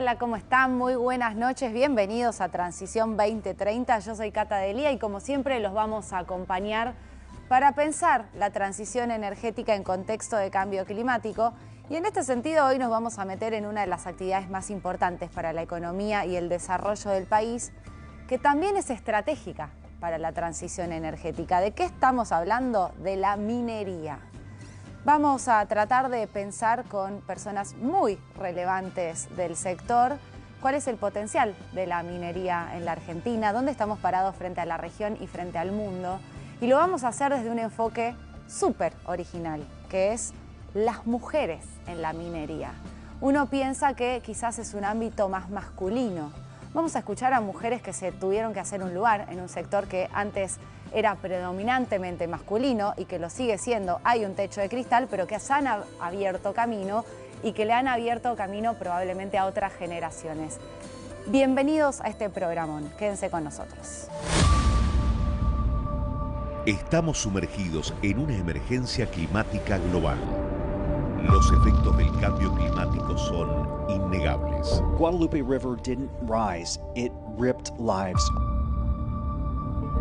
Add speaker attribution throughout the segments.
Speaker 1: Hola, ¿cómo están? Muy buenas noches, bienvenidos a Transición 2030. Yo soy Cata Delía y como siempre los vamos a acompañar para pensar la transición energética en contexto de cambio climático. Y en este sentido hoy nos vamos a meter en una de las actividades más importantes para la economía y el desarrollo del país, que también es estratégica para la transición energética. ¿De qué estamos hablando? De la minería. Vamos a tratar de pensar con personas muy relevantes del sector cuál es el potencial de la minería en la Argentina, dónde estamos parados frente a la región y frente al mundo. Y lo vamos a hacer desde un enfoque súper original, que es las mujeres en la minería. Uno piensa que quizás es un ámbito más masculino. Vamos a escuchar a mujeres que se tuvieron que hacer un lugar en un sector que antes era predominantemente masculino y que lo sigue siendo. Hay un techo de cristal, pero que se han abierto camino y que le han abierto camino probablemente a otras generaciones. Bienvenidos a este programón. Quédense con nosotros.
Speaker 2: Estamos sumergidos en una emergencia climática global. Los efectos del cambio climático son innegables.
Speaker 3: Guadalupe River didn't rise, it ripped lives.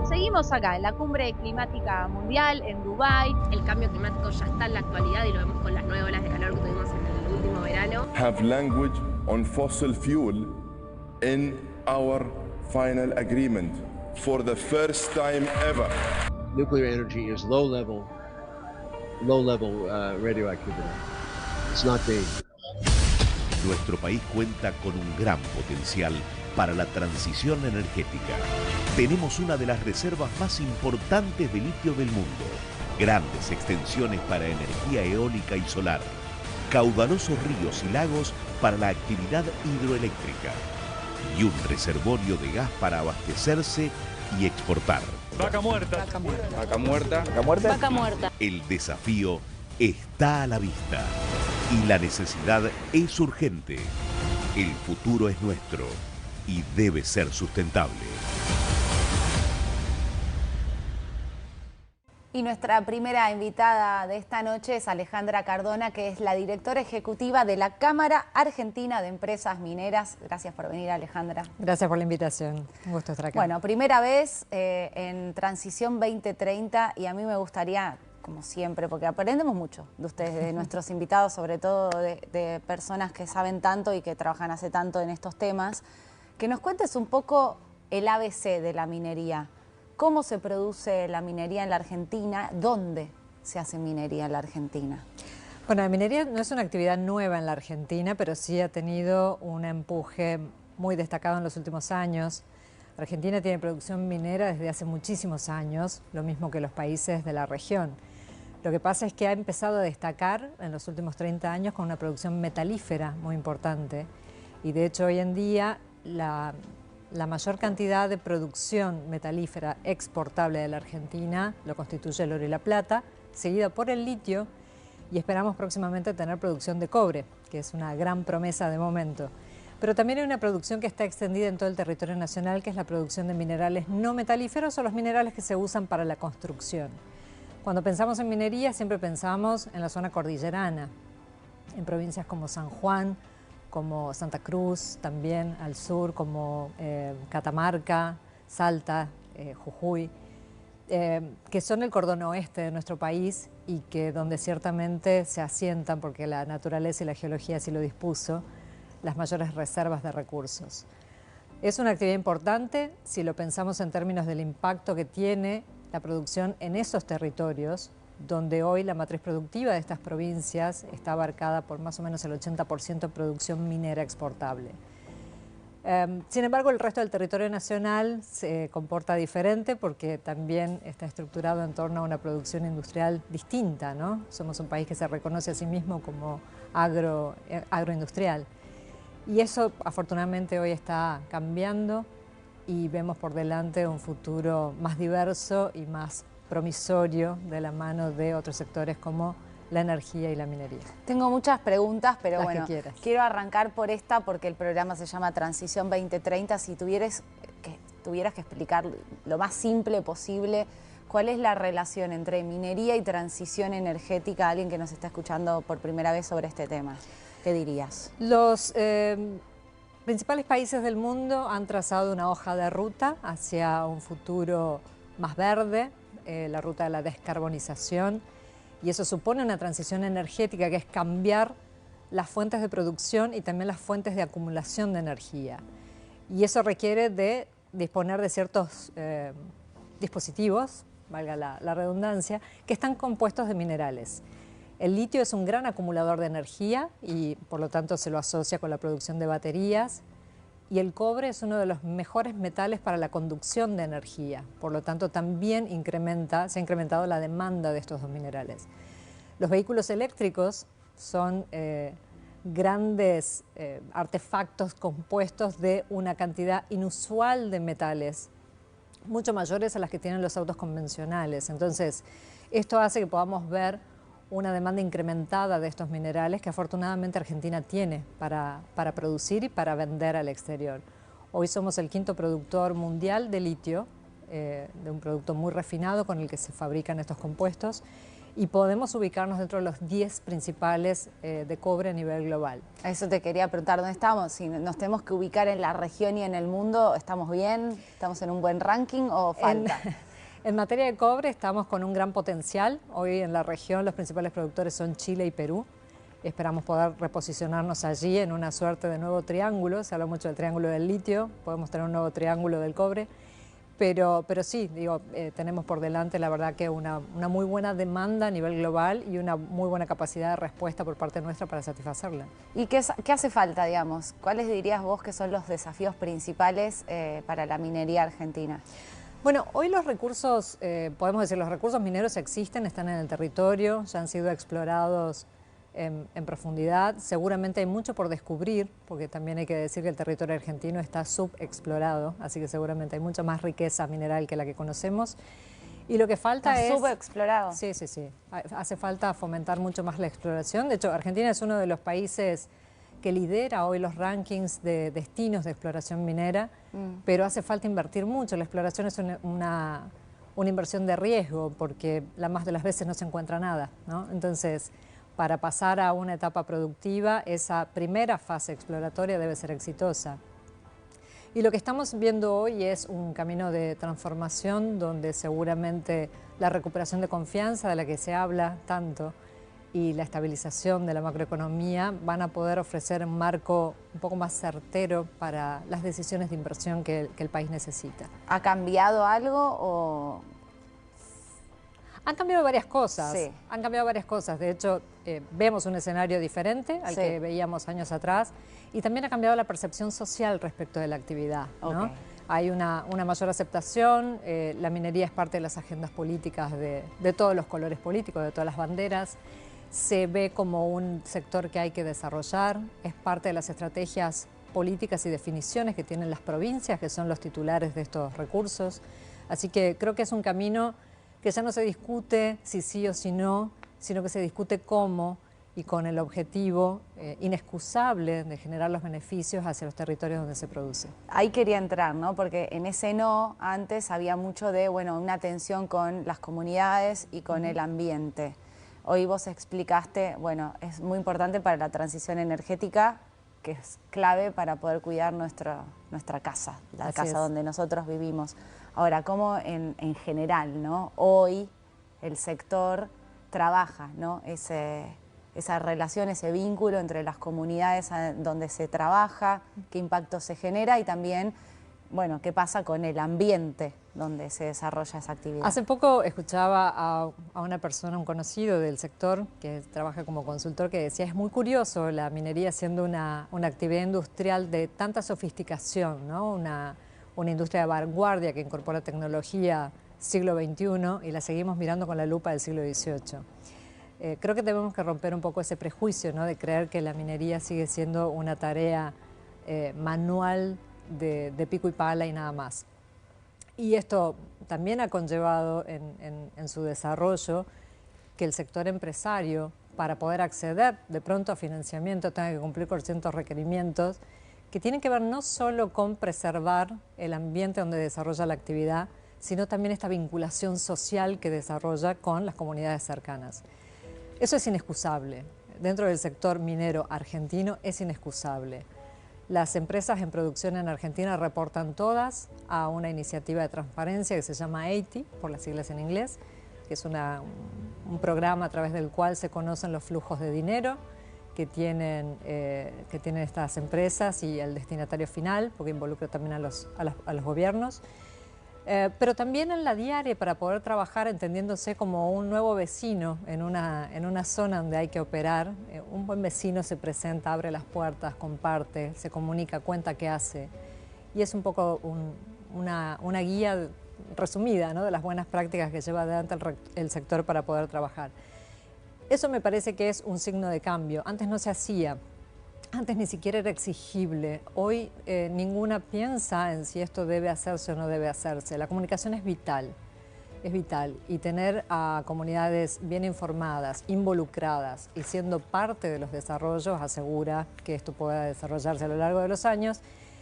Speaker 4: Seguimos acá en la cumbre climática mundial en Dubái.
Speaker 5: El cambio climático ya está en la actualidad y lo vemos con las 9 olas de calor que tuvimos en el último verano.
Speaker 6: Have language on fossil fuel in our final agreement for the first time ever.
Speaker 7: Nuclear energy is low level radioactivity. It's not dangerous.
Speaker 2: Nuestro país cuenta con un gran potencial para la transición energética. Tenemos una de las reservas más importantes de litio del mundo, grandes extensiones para energía eólica y solar, caudalosos ríos y lagos para la actividad hidroeléctrica y un reservorio de gas para abastecerse y exportar.
Speaker 8: Vaca muerta.
Speaker 9: Vaca muerta.
Speaker 8: Vaca muerta.
Speaker 9: Vaca muerta.
Speaker 4: Vaca muerta.
Speaker 2: El desafío está a la vista y la necesidad es urgente. El futuro es nuestro y debe ser sustentable.
Speaker 1: Y nuestra primera invitada de esta noche es Alejandra Cardona, que es la directora ejecutiva de la Cámara Argentina de Empresas Mineras. Gracias por venir, Alejandra.
Speaker 9: Gracias por la invitación. Un gusto estar acá.
Speaker 1: Bueno, primera vez en Transición 2030 y a mí me gustaría, como siempre, porque aprendemos mucho de ustedes, de nuestros invitados, sobre todo de personas que saben tanto y que trabajan hace tanto en estos temas, que nos cuentes un poco el ABC de la minería. ¿Cómo se produce la minería en la Argentina? ¿Dónde se hace minería en la Argentina?
Speaker 9: Bueno, la minería no es una actividad nueva en la Argentina, pero sí ha tenido un empuje muy destacado en los últimos años. Argentina tiene producción minera desde hace muchísimos años, lo mismo que los países de la región. Lo que pasa es que ha empezado a destacar en los últimos 30 años con una producción metalífera muy importante. Y de hecho hoy en día la mayor cantidad de producción metalífera exportable de la Argentina lo constituye el oro y la plata, seguida por el litio, y esperamos próximamente tener producción de cobre, que es una gran promesa de momento. Pero también hay una producción que está extendida en todo el territorio nacional, que es la producción de minerales no metalíferos o los minerales que se usan para la construcción. Cuando pensamos en minería siempre pensamos en la zona cordillerana, en provincias como San Juan, como Santa Cruz, también al sur, como Catamarca, Salta, Jujuy, que son el cordón oeste de nuestro país y que donde ciertamente se asientan, porque la naturaleza y la geología así lo dispuso, las mayores reservas de recursos. Es una actividad importante si lo pensamos en términos del impacto que tiene la producción en esos territorios, donde hoy la matriz productiva de estas provincias está abarcada por más o menos el 80% de producción minera exportable. Sin embargo, el resto del territorio nacional se comporta diferente porque también está estructurado en torno a una producción industrial distinta, ¿no? Somos un país que se reconoce a sí mismo como agroindustrial. Y eso afortunadamente hoy está cambiando y vemos por delante un futuro más diverso y más promisorio de la mano de otros sectores como la energía y la minería.
Speaker 1: Tengo muchas preguntas, pero bueno,
Speaker 9: quiero
Speaker 1: arrancar por esta porque el programa se llama Transición 2030. Si tuvieras que explicar lo más simple posible, ¿cuál es la relación entre minería y transición energética a alguien que nos está escuchando por primera vez sobre este tema? ¿Qué dirías?
Speaker 9: principales países del mundo han trazado una hoja de ruta hacia un futuro más verde, la ruta de la descarbonización, y eso supone una transición energética que es cambiar las fuentes de producción y también las fuentes de acumulación de energía. Y eso requiere de disponer de ciertos dispositivos, valga la redundancia, que están compuestos de minerales. El litio es un gran acumulador de energía y por lo tanto se lo asocia con la producción de baterías, y el cobre es uno de los mejores metales para la conducción de energía, por lo tanto también se ha incrementado la demanda de estos dos minerales. Los vehículos eléctricos son grandes artefactos compuestos de una cantidad inusual de metales, mucho mayores a las que tienen los autos convencionales. Entonces, esto hace que podamos ver una demanda incrementada de estos minerales que afortunadamente Argentina tiene para producir y para vender al exterior. Hoy somos el quinto productor mundial de litio, de un producto muy refinado con el que se fabrican estos compuestos, y podemos ubicarnos dentro de los 10 principales de cobre a nivel global.
Speaker 1: Eso te quería preguntar, ¿dónde estamos? Si nos tenemos que ubicar en la región y en el mundo, ¿estamos bien? ¿Estamos en un buen ranking o falta?
Speaker 9: En materia de cobre estamos con un gran potencial. Hoy en la región los principales productores son Chile y Perú. Esperamos poder reposicionarnos allí en una suerte de nuevo triángulo. Se habla mucho del triángulo del litio, podemos tener un nuevo triángulo del cobre. Pero sí, digo, tenemos por delante la verdad que una muy buena demanda a nivel global y una muy buena capacidad de respuesta por parte nuestra para satisfacerla.
Speaker 1: ¿Y qué hace falta, digamos? ¿Cuáles dirías vos que son los desafíos principales para la minería argentina?
Speaker 9: Bueno, hoy los recursos, podemos decir, los recursos mineros existen, están en el territorio, ya han sido explorados en profundidad. Seguramente hay mucho por descubrir, porque también hay que decir que el territorio argentino está subexplorado, así que seguramente hay mucha más riqueza mineral que la que conocemos. Y lo que falta es...
Speaker 1: ¿Subexplorado?
Speaker 9: Sí. Hace falta fomentar mucho más la exploración. De hecho, Argentina es uno de los países que lidera hoy los rankings de destinos de exploración minera, pero hace falta invertir mucho. La exploración es una inversión de riesgo, porque la más de las veces no se encuentra nada, ¿no? Entonces, para pasar a una etapa productiva, esa primera fase exploratoria debe ser exitosa. Y lo que estamos viendo hoy es un camino de transformación donde seguramente la recuperación de confianza de la que se habla tanto y la estabilización de la macroeconomía van a poder ofrecer un marco un poco más certero para las decisiones de inversión que el país necesita.
Speaker 1: ¿Ha cambiado algo o...?
Speaker 9: Han cambiado varias cosas.
Speaker 1: Sí.
Speaker 9: Han cambiado varias cosas. De hecho, vemos un escenario diferente al que veíamos años atrás, y también ha cambiado la percepción social respecto de la actividad, ¿no?
Speaker 1: Okay.
Speaker 9: Hay una mayor aceptación, la minería es parte de las agendas políticas de todos los colores políticos, de todas las banderas. Se ve como un sector que hay que desarrollar, es parte de las estrategias políticas y definiciones que tienen las provincias, que son los titulares de estos recursos. Así que creo que es un camino que ya no se discute si sí o si no, sino que se discute cómo, y con el objetivo inexcusable de generar los beneficios hacia los territorios donde se produce.
Speaker 1: Ahí quería entrar, ¿no? Porque en ese no antes había mucho de, bueno, una tensión con las comunidades y con el ambiente. Hoy vos explicaste, bueno, es muy importante para la transición energética, que es clave para poder cuidar nuestra casa, la casa donde nosotros vivimos. Ahora, ¿cómo en general, ¿no? Hoy el sector trabaja, ¿no? Esa relación, ese vínculo entre las comunidades donde se trabaja, qué impacto se genera y también, bueno, qué pasa con el ambiente donde se desarrolla esa actividad.
Speaker 9: Hace poco escuchaba a una persona, un conocido del sector, que trabaja como consultor, que decía, es muy curioso la minería siendo una actividad industrial de tanta sofisticación, ¿no? Una industria de vanguardia que incorpora tecnología siglo XXI y la seguimos mirando con la lupa del siglo XVIII. Creo que tenemos que romper un poco ese prejuicio, ¿no? De creer que la minería sigue siendo una tarea manual de pico y pala y nada más. Y esto también ha conllevado en su desarrollo que el sector empresario, para poder acceder de pronto a financiamiento, tenga que cumplir con ciertos requerimientos que tienen que ver no solo con preservar el ambiente donde desarrolla la actividad, sino también esta vinculación social que desarrolla con las comunidades cercanas. Eso es inexcusable. Dentro del sector minero argentino es inexcusable. Las empresas en producción en Argentina reportan todas a una iniciativa de transparencia que se llama AITI, por las siglas en inglés, que es un programa a través del cual se conocen los flujos de dinero que tienen estas empresas y el destinatario final, porque involucra también a los gobiernos. Pero también en la diaria, para poder trabajar entendiéndose como un nuevo vecino en una zona donde hay que operar. Un buen vecino se presenta, abre las puertas, comparte, se comunica, cuenta qué hace. Y es un poco una guía resumida, ¿no?, de las buenas prácticas que lleva adelante el sector para poder trabajar. Eso me parece que es un signo de cambio. Antes no se hacía. Antes ni siquiera era exigible. Hoy ninguna piensa en si esto debe hacerse o no debe hacerse. La comunicación es vital, y tener a comunidades bien informadas, involucradas y siendo parte de los desarrollos asegura que esto pueda desarrollarse a lo largo de los años,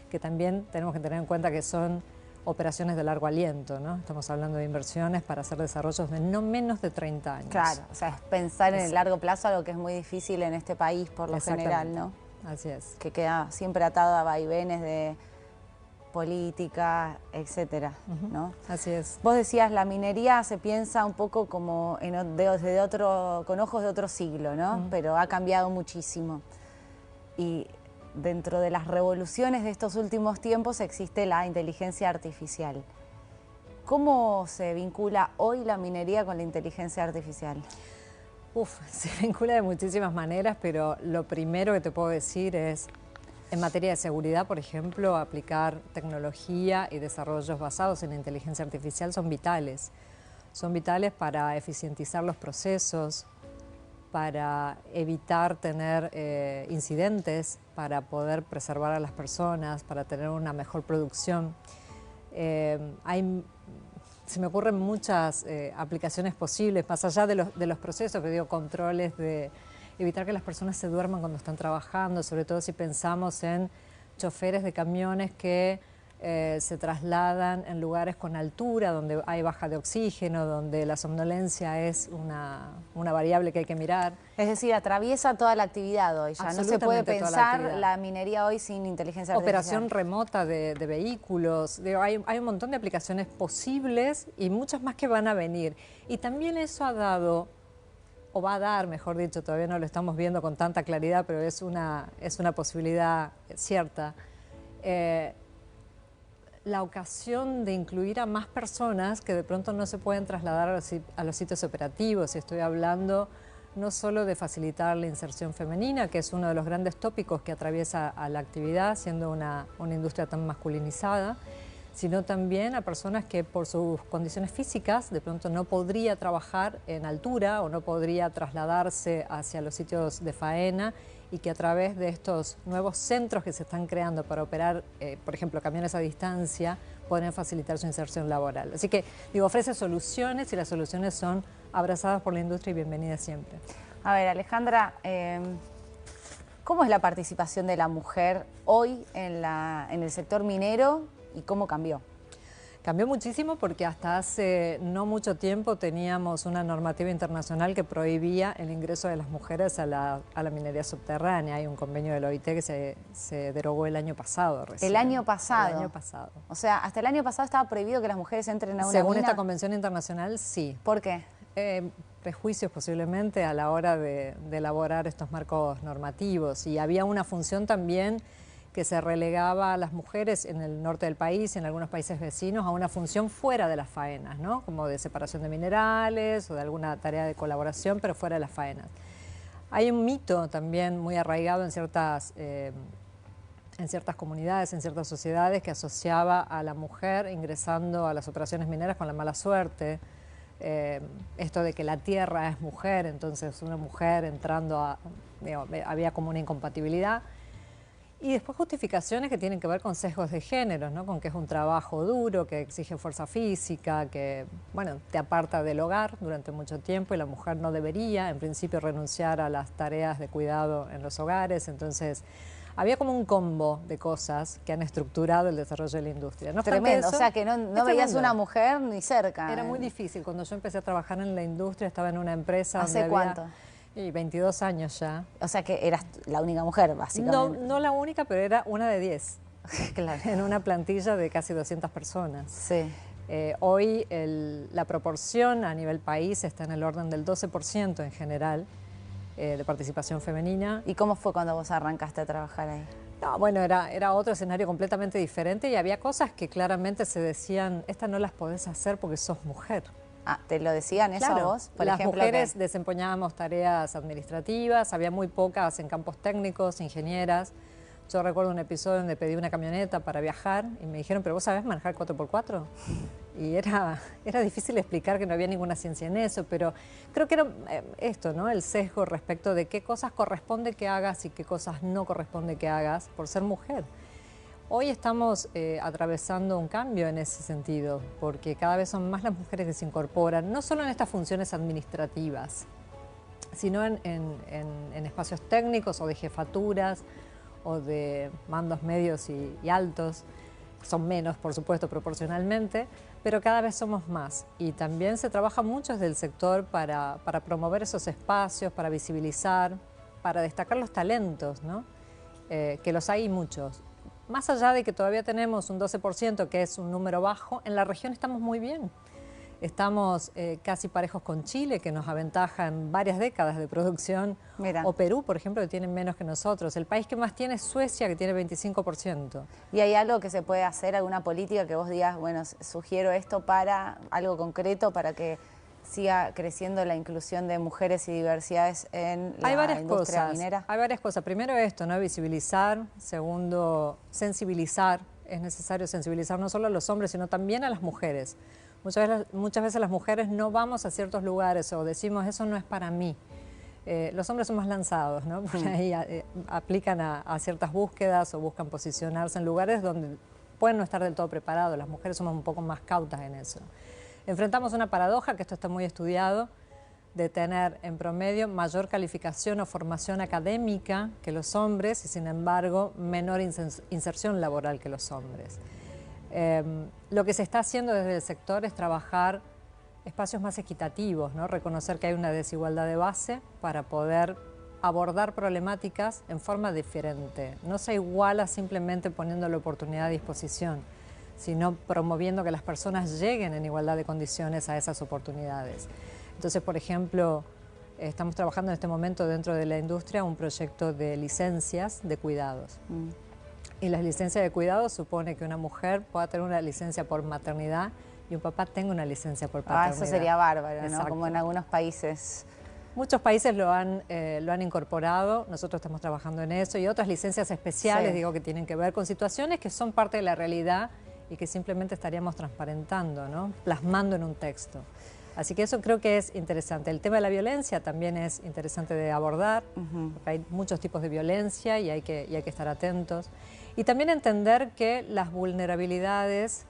Speaker 9: que también tenemos que tener en cuenta que son operaciones de largo aliento, ¿no? Estamos hablando de inversiones para hacer desarrollos de no menos de 30 años.
Speaker 1: Claro, o sea, es pensar en el largo plazo, algo que es muy difícil en este país por lo general, ¿no?
Speaker 9: Así es.
Speaker 1: Que queda siempre atado a vaivenes de política, etcétera, ¿no?
Speaker 9: Así es.
Speaker 1: Vos decías, la minería se piensa un poco como con ojos de otro siglo, ¿no? Pero ha cambiado muchísimo. Y dentro de las revoluciones de estos últimos tiempos existe la inteligencia artificial. ¿Cómo se vincula hoy la minería con la inteligencia artificial?
Speaker 9: Se vincula de muchísimas maneras, pero lo primero que te puedo decir es, en materia de seguridad, por ejemplo, aplicar tecnología y desarrollos basados en la inteligencia artificial son vitales. Son vitales para eficientizar los procesos, para evitar tener incidentes, para poder preservar a las personas, para tener una mejor producción. Se me ocurren muchas aplicaciones posibles, más allá de los procesos, que digo, controles de evitar que las personas se duerman cuando están trabajando, sobre todo si pensamos en choferes de camiones que se trasladan en lugares con altura, donde hay baja de oxígeno, donde la somnolencia es una variable que hay que mirar.
Speaker 1: Es decir, atraviesa toda la actividad hoy, ya no se puede pensar la minería hoy sin inteligencia artificial.
Speaker 9: Operación remota de vehículos, hay un montón de aplicaciones posibles y muchas más que van a venir. Y también eso ha dado, o va a dar, mejor dicho, todavía no lo estamos viendo con tanta claridad, pero es una posibilidad cierta, la ocasión de incluir a más personas que de pronto no se pueden trasladar a los sitios operativos. Y estoy hablando no solo de facilitar la inserción femenina, que es uno de los grandes tópicos que atraviesa a la actividad, siendo una industria tan masculinizada, sino también a personas que por sus condiciones físicas de pronto no podría trabajar en altura o no podría trasladarse hacia los sitios de faena, y que a través de estos nuevos centros que se están creando para operar, por ejemplo, camiones a distancia, pueden facilitar su inserción laboral. Así que, ofrece soluciones y las soluciones son abrazadas por la industria y bienvenidas siempre.
Speaker 1: A ver, Alejandra, ¿cómo es la participación de la mujer hoy en el sector minero y cómo cambió?
Speaker 9: Cambió muchísimo porque hasta hace no mucho tiempo teníamos una normativa internacional que prohibía el ingreso de las mujeres a la minería subterránea. Hay un convenio del OIT que se derogó el año pasado recién.
Speaker 1: ¿El año pasado?
Speaker 9: El año pasado.
Speaker 1: O sea, hasta el año pasado estaba prohibido que las mujeres entren a una
Speaker 9: Según
Speaker 1: mina.
Speaker 9: esta convención internacional, sí.
Speaker 1: ¿Por qué?
Speaker 9: Prejuicios posiblemente a la hora de elaborar estos marcos normativos. Y había una función también que se relegaba a las mujeres en el norte del país, en algunos países vecinos, a una función fuera de las faenas, ¿no? Como de separación de minerales o de alguna tarea de colaboración, pero fuera de las faenas. Hay un mito también muy arraigado en ciertas comunidades, en ciertas sociedades, que asociaba a la mujer ingresando a las operaciones mineras con la mala suerte. Esto de que la tierra es mujer, entonces una mujer entrando había como una incompatibilidad. Y después justificaciones que tienen que ver con sesgos de género, ¿no? Con que es un trabajo duro, que exige fuerza física, que te aparta del hogar durante mucho tiempo y la mujer no debería, en principio, renunciar a las tareas de cuidado en los hogares. Entonces, había como un combo de cosas que han estructurado el desarrollo de la industria. No
Speaker 1: tremendo, o sea que no veías una mujer ni cerca.
Speaker 9: Era muy difícil. Cuando yo empecé a trabajar en la industria, estaba en una empresa.
Speaker 1: ¿Hace cuánto?
Speaker 9: Y 22 años ya.
Speaker 1: O sea que eras la única mujer, básicamente.
Speaker 9: No la única, pero era una de 10.
Speaker 1: Claro.
Speaker 9: En una plantilla de casi 200 personas.
Speaker 1: Sí.
Speaker 9: Hoy la proporción a nivel país está en el orden del 12% en general de participación femenina.
Speaker 1: ¿Y cómo fue cuando vos arrancaste a trabajar ahí?
Speaker 9: No, bueno, era otro escenario completamente diferente y había cosas que claramente se decían, estas no las podés hacer porque sos mujer.
Speaker 1: Ah, ¿te lo decían eso
Speaker 9: Claro,
Speaker 1: a vos? Por
Speaker 9: las
Speaker 1: ejemplo,
Speaker 9: mujeres
Speaker 1: que...
Speaker 9: desempeñábamos tareas administrativas, había muy pocas en campos técnicos, ingenieras. Yo recuerdo un episodio donde pedí una camioneta para viajar y me dijeron, ¿pero vos sabés manejar 4x4? Y era difícil explicar que no había ninguna ciencia en eso, pero creo que era esto, ¿no? El sesgo respecto de qué cosas corresponde que hagas y qué cosas no corresponde que hagas por ser mujer. Hoy estamos atravesando un cambio en ese sentido, porque cada vez son más las mujeres que se incorporan, no solo en estas funciones administrativas, sino en espacios técnicos o de jefaturas o de mandos medios y altos. Son menos, por supuesto, proporcionalmente, pero cada vez somos más. Y también se trabaja mucho desde el sector para promover esos espacios, para visibilizar, para destacar los talentos, ¿no? Que los hay muchos. Más allá de que todavía tenemos un 12%, que es un número bajo, en la región estamos muy bien. Estamos casi parejos con Chile, que nos aventaja en varias décadas de producción.
Speaker 1: Mira.
Speaker 9: O Perú, por ejemplo, que tienen menos que nosotros. El país que más tiene es Suecia, que tiene 25%.
Speaker 1: ¿Y hay algo que se puede hacer, alguna política que vos digas, bueno, sugiero esto para algo concreto, para que siga creciendo la inclusión de mujeres y diversidades en la industria minera?
Speaker 9: Hay varias cosas. Primero esto, ¿no? Visibilizar. Segundo, sensibilizar. Es necesario sensibilizar no solo a los hombres, sino también a las mujeres. Muchas veces las mujeres no vamos a ciertos lugares o decimos, eso no es para mí. Los hombres son más lanzados, ¿no? Por ahí aplican a ciertas búsquedas o buscan posicionarse en lugares donde pueden no estar del todo preparados. Las mujeres somos un poco más cautas en eso. Enfrentamos una paradoja, que esto está muy estudiado, de tener en promedio mayor calificación o formación académica que los hombres y, sin embargo, menor inserción laboral que los hombres. Lo que se está haciendo desde el sector es trabajar espacios más equitativos, ¿no? Reconocer que hay una desigualdad de base para poder abordar problemáticas en forma diferente. No se iguala simplemente poniendo la oportunidad a disposición, sino promoviendo que las personas lleguen en igualdad de condiciones a esas oportunidades. Entonces, por ejemplo, estamos trabajando en este momento dentro de la industria un proyecto de licencias de cuidados. Y las licencias de cuidados supone que una mujer pueda tener una licencia por maternidad y un papá tenga una licencia por paternidad.
Speaker 1: Eso sería bárbaro, ¿no?
Speaker 9: Exacto.
Speaker 1: Como en algunos países.
Speaker 9: Muchos países lo han incorporado, nosotros estamos trabajando en eso, y otras licencias especiales,
Speaker 1: Sí.
Speaker 9: digo, que tienen que ver con situaciones que son parte de la realidad y que simplemente estaríamos transparentando, ¿no? Plasmando en un texto. Así que eso creo que es interesante. El tema de la violencia también es interesante de abordar, porque hay muchos tipos de violencia y hay que estar atentos. Y también entender que las vulnerabilidades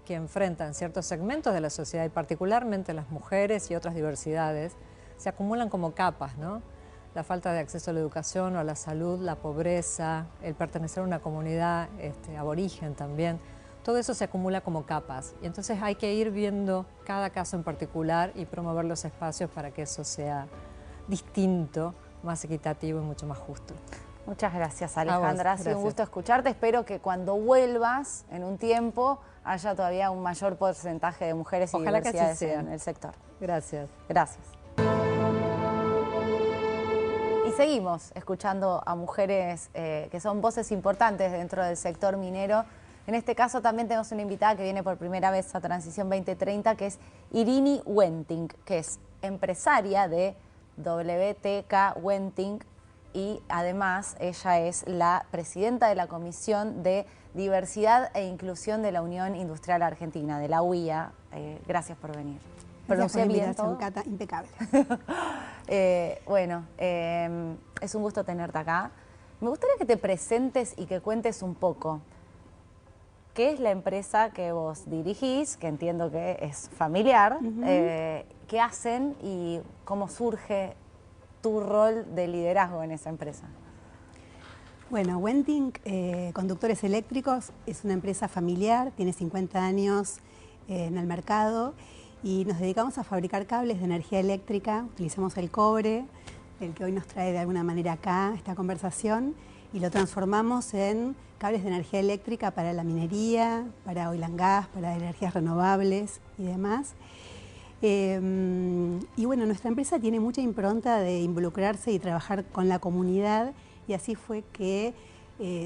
Speaker 9: que enfrentan ciertos segmentos de la sociedad, y particularmente las mujeres y otras diversidades, se acumulan como capas, ¿no? La falta de acceso a la educación o a la salud, la pobreza, el pertenecer a una comunidad aborigen también. Todo eso se acumula como capas y entonces hay que ir viendo cada caso en particular y promover los espacios para que eso sea distinto, más equitativo y mucho más justo.
Speaker 1: Muchas gracias, Alejandra. Ha sido un gusto escucharte. Espero que cuando vuelvas en un tiempo haya todavía un mayor porcentaje de mujeres y
Speaker 9: Ojalá que así
Speaker 1: diversidades
Speaker 9: sea.
Speaker 1: en el sector.
Speaker 9: Gracias.
Speaker 1: Gracias. Y seguimos escuchando a mujeres que son voces importantes dentro del sector minero. En este caso también tenemos una invitada que viene por primera vez a Transición 2030, que es Irini Wenting, que es empresaria de WTK Wenting y además ella es la presidenta de la Comisión de Diversidad e Inclusión de la Unión Industrial Argentina, de la UIA. Gracias por venir.
Speaker 8: ¿Pronuncié bien todo? Cata, impecable.
Speaker 1: Bueno, es un gusto tenerte acá. Me gustaría que te presentes y que cuentes un poco qué es la empresa que vos dirigís, que entiendo que es familiar, qué hacen y cómo surge tu rol de liderazgo en esa empresa.
Speaker 8: Bueno, Wenting Conductores Eléctricos es una empresa familiar, tiene 50 años en el mercado y nos dedicamos a fabricar cables de energía eléctrica, utilizamos el cobre el que hoy nos trae de alguna manera acá, esta conversación, y lo transformamos en cables de energía eléctrica para la minería, para oil and gas, para energías renovables y demás. Y bueno, nuestra empresa tiene mucha impronta de involucrarse y trabajar con la comunidad, y así fue que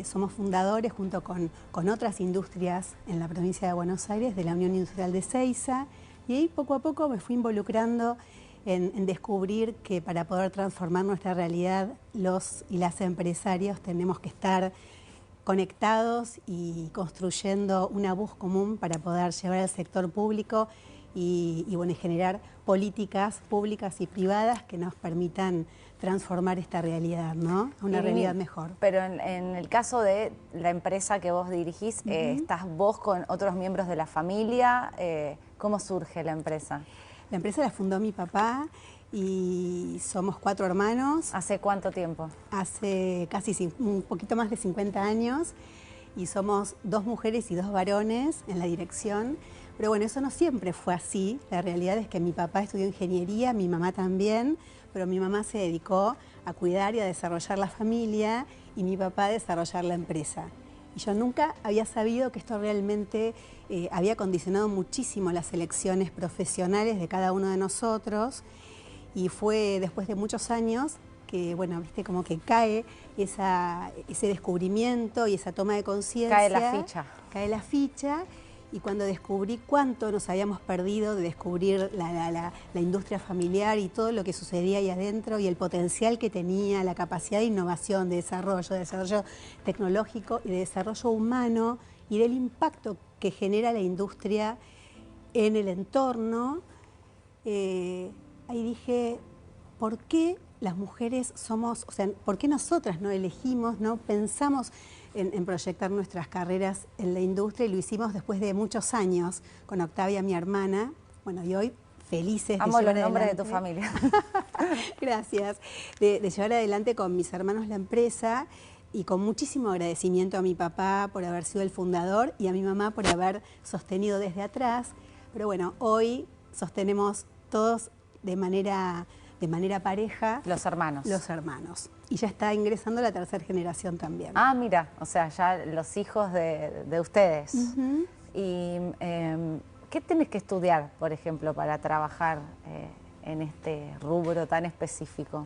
Speaker 8: somos fundadores junto con otras industrias en la provincia de Buenos Aires de la Unión Industrial de Seiza, y ahí poco a poco me fui involucrando en descubrir que para poder transformar nuestra realidad, los y las empresarios tenemos que estar conectados y construyendo una voz común para poder llevar al sector público y bueno, generar políticas públicas y privadas que nos permitan transformar esta realidad, ¿no? A una realidad mejor.
Speaker 1: Pero en el caso de la empresa que vos dirigís, ¿estás vos con otros miembros de la familia? ¿Cómo surge la empresa?
Speaker 8: La empresa la fundó mi papá y somos 4 hermanos.
Speaker 1: ¿Hace cuánto tiempo?
Speaker 8: Hace casi un poquito más de 50 años, y somos 2 mujeres y 2 varones en la dirección. Pero bueno, eso no siempre fue así. La realidad es que mi papá estudió ingeniería, mi mamá también, pero mi mamá se dedicó a cuidar y a desarrollar la familia, y mi papá a desarrollar la empresa. Y yo nunca había sabido que esto realmente había condicionado muchísimo las elecciones profesionales de cada uno de nosotros, y fue después de muchos años que, bueno, viste, como que cae ese descubrimiento y esa toma de conciencia.
Speaker 1: Cae la ficha.
Speaker 8: Cae la ficha. Y cuando descubrí cuánto nos habíamos perdido de descubrir la industria familiar y todo lo que sucedía ahí adentro, y el potencial que tenía, la capacidad de innovación, de desarrollo tecnológico y de desarrollo humano, y del impacto que genera la industria en el entorno, ahí dije, ¿por qué las mujeres somos, o sea, por qué nosotras no elegimos, no pensamos en proyectar nuestras carreras en la industria? Y lo hicimos después de muchos años con Octavia, mi hermana. Bueno, y hoy felices
Speaker 1: Amo
Speaker 8: de llevar
Speaker 1: los nombres
Speaker 8: adelante.
Speaker 1: de tu familia.
Speaker 8: Gracias. De llevar adelante con mis hermanos la empresa, y con muchísimo agradecimiento a mi papá por haber sido el fundador y a mi mamá por haber sostenido desde atrás. Pero bueno, hoy sostenemos todos de manera pareja.
Speaker 1: Los hermanos.
Speaker 8: Los hermanos. Y ya está ingresando la 3ª generación también.
Speaker 1: Ah, mira, o sea, ya los hijos de ustedes. ¿Y qué tenés que estudiar, por ejemplo, para trabajar en este rubro tan específico?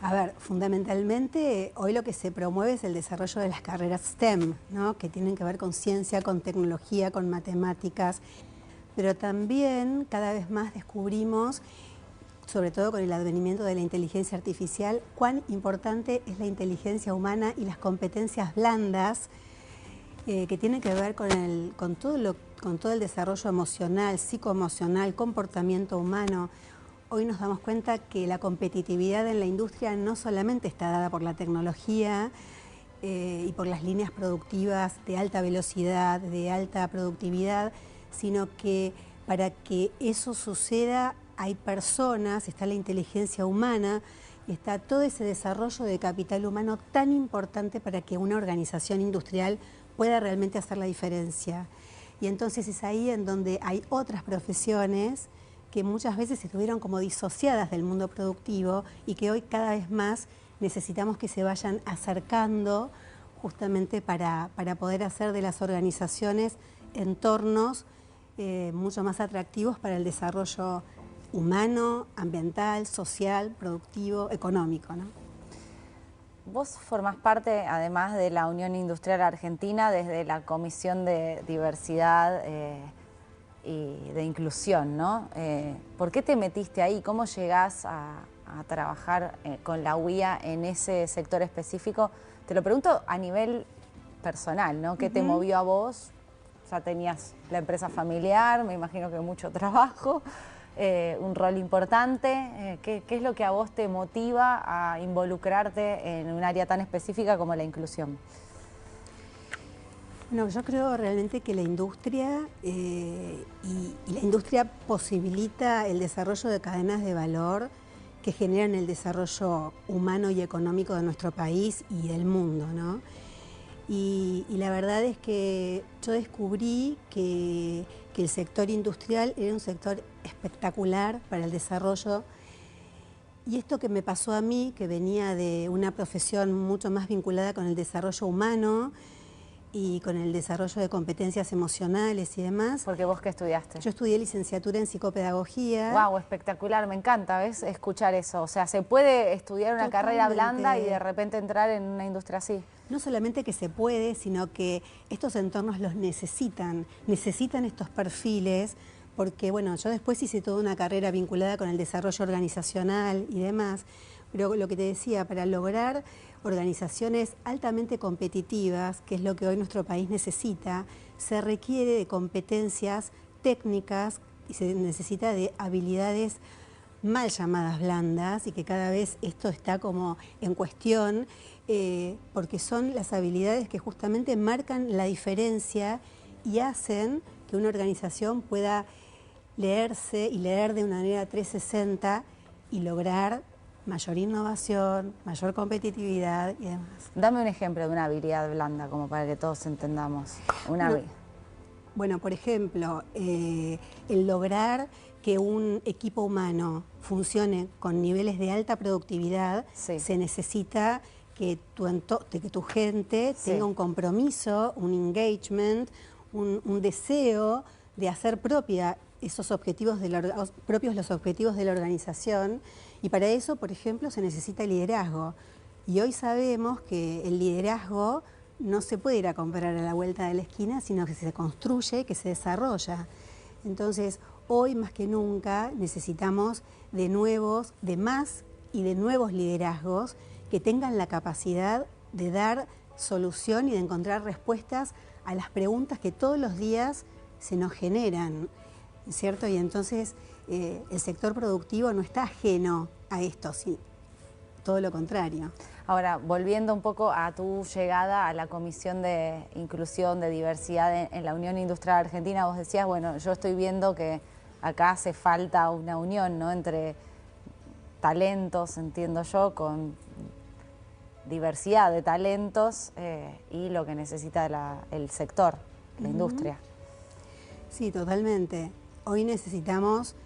Speaker 8: A ver, fundamentalmente hoy lo que se promueve es el desarrollo de las carreras STEM, ¿no? Que tienen que ver con ciencia, con tecnología, con matemáticas, pero también cada vez más descubrimos, sobre todo con el advenimiento de la inteligencia artificial, cuán importante es la inteligencia humana y las competencias blandas que tienen que ver con todo el desarrollo emocional, psicoemocional, comportamiento humano. Hoy nos damos cuenta que la competitividad en la industria no solamente está dada por la tecnología y por las líneas productivas de alta velocidad, de alta productividad, sino que para que eso suceda hay personas, está la inteligencia humana y está todo ese desarrollo de capital humano tan importante para que una organización industrial pueda realmente hacer la diferencia. Y entonces es ahí en donde hay otras profesiones que muchas veces estuvieron como disociadas del mundo productivo y que hoy cada vez más necesitamos que se vayan acercando justamente para poder hacer de las organizaciones entornos mucho más atractivos para el desarrollo humano, ambiental, social, productivo, económico, ¿no?
Speaker 1: Vos formás parte, además de la Unión Industrial Argentina, desde la Comisión de Diversidad y de Inclusión, ¿no? ¿Por qué te metiste ahí? ¿Cómo llegás a trabajar con la UIA en ese sector específico? Te lo pregunto a nivel personal, ¿no? ¿Qué te movió a vos? Ya tenías la empresa familiar, me imagino que mucho trabajo, un rol importante. ¿Qué es lo que a vos te motiva a involucrarte en un área tan específica como la inclusión?
Speaker 8: Bueno, yo creo realmente que la industria y la industria posibilita el desarrollo de cadenas de valor que generan el desarrollo humano y económico de nuestro país y del mundo, ¿no? Y la verdad es que yo descubrí que el sector industrial era un sector espectacular para el desarrollo Y esto que me pasó a mí, que venía de una profesión mucho más vinculada con el desarrollo humano y con el desarrollo de competencias emocionales y demás.
Speaker 1: Porque vos, ¿qué estudiaste?
Speaker 8: Yo estudié licenciatura en psicopedagogía.
Speaker 1: Wow, espectacular, me encanta, ¿ves? Escuchar eso. O sea, se puede estudiar una carrera blanda y de repente entrar en una industria así.
Speaker 8: No solamente que se puede, sino que estos entornos los necesitan estos perfiles, porque bueno, yo después hice toda una carrera vinculada con el desarrollo organizacional y demás, pero lo que te decía, para lograr organizaciones altamente competitivas, que es lo que hoy nuestro país necesita, se requiere de competencias técnicas y se necesita de habilidades mal llamadas blandas, y que cada vez esto está como en cuestión, porque son las habilidades que justamente marcan la diferencia y hacen que una organización pueda leerse y leer de una manera 360 y lograr mayor innovación, mayor competitividad y demás.
Speaker 1: Dame un ejemplo de una habilidad blanda, como para que todos entendamos.
Speaker 8: Bueno, por ejemplo, el lograr que un equipo humano funcione con niveles de alta productividad, se necesita que tu gente tenga un compromiso, un engagement, un deseo de hacer esos objetivos propios los objetivos de la organización, y para eso, por ejemplo, se necesita liderazgo. Y hoy sabemos que el liderazgo no se puede ir a comprar a la vuelta de la esquina, sino que se construye, que se desarrolla. Entonces, hoy más que nunca necesitamos de más y de nuevos liderazgos que tengan la capacidad de dar solución y de encontrar respuestas a las preguntas que todos los días se nos generan, ¿cierto? Y entonces el sector productivo no está ajeno a esto, sí, todo lo contrario.
Speaker 1: Ahora, volviendo un poco a tu llegada a la Comisión de Inclusión, de Diversidad en la Unión Industrial Argentina, vos decías, bueno, yo estoy viendo que acá hace falta una unión, ¿no?, entre talentos, entiendo yo, con diversidad de talentos y lo que necesita el sector, la industria.
Speaker 8: Sí, totalmente. Hoy necesitamos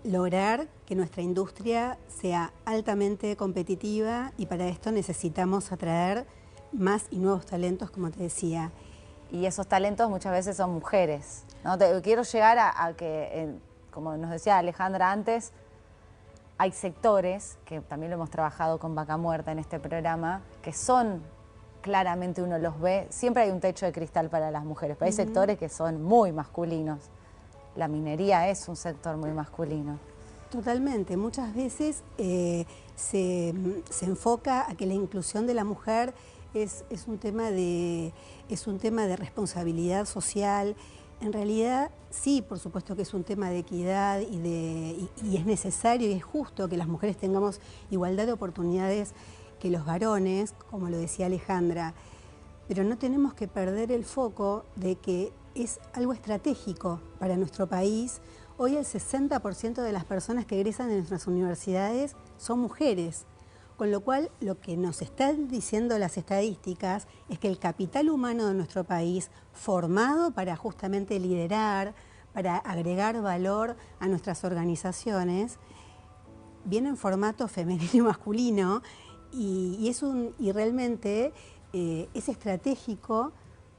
Speaker 8: lograr que nuestra industria sea altamente competitiva, y para esto necesitamos atraer más y nuevos talentos, como te decía.
Speaker 1: Y esos talentos muchas veces son mujeres, ¿no? Quiero llegar a que, como nos decía Alejandra antes, hay sectores, que también lo hemos trabajado con Vaca Muerta en este programa, que son, claramente uno los ve, siempre hay un techo de cristal para las mujeres, pero hay sectores que son muy masculinos. La minería es un sector muy masculino.
Speaker 8: Totalmente. Muchas veces se enfoca a que la inclusión de la mujer es un tema de responsabilidad social. En realidad, sí, por supuesto que es un tema de equidad y es necesario y es justo que las mujeres tengamos igualdad de oportunidades que los varones, como lo decía Alejandra, pero no tenemos que perder el foco de que es algo estratégico para nuestro país. Hoy el 60% de las personas que egresan de nuestras universidades son mujeres, con lo cual lo que nos están diciendo las estadísticas es que el capital humano de nuestro país, formado para justamente liderar, para agregar valor a nuestras organizaciones, viene en formato femenino y masculino, y realmente es estratégico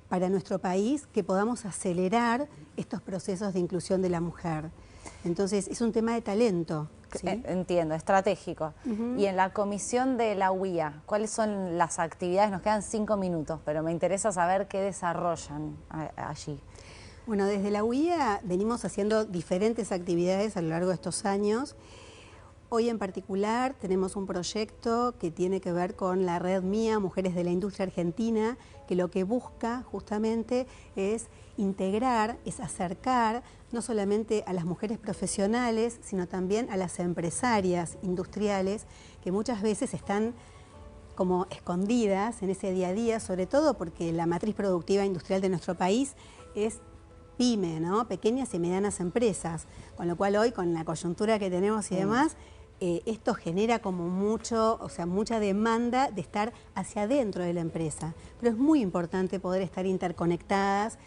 Speaker 8: para nuestro país que podamos acelerar estos procesos de inclusión de la mujer. Entonces, es un tema de talento, ¿sí?
Speaker 1: Entiendo, estratégico. Y en la comisión de la UIA, ¿cuáles son las actividades? Nos quedan 5 minutos, pero me interesa saber qué desarrollan allí.
Speaker 8: Bueno, desde la UIA venimos haciendo diferentes actividades a lo largo de estos años. Hoy en particular tenemos un proyecto que tiene que ver con la red MIA, Mujeres de la Industria Argentina, que lo que busca justamente es integrar, es acercar no solamente a las mujeres profesionales, sino también a las empresarias industriales, que muchas veces están como escondidas en ese día a día, sobre todo porque la matriz productiva industrial de nuestro país es pyme, ¿no? Pequeñas y medianas empresas, con lo cual hoy, con la coyuntura que tenemos y demás, esto genera como mucha demanda de estar hacia adentro de la empresa. Pero es muy importante poder estar interconectados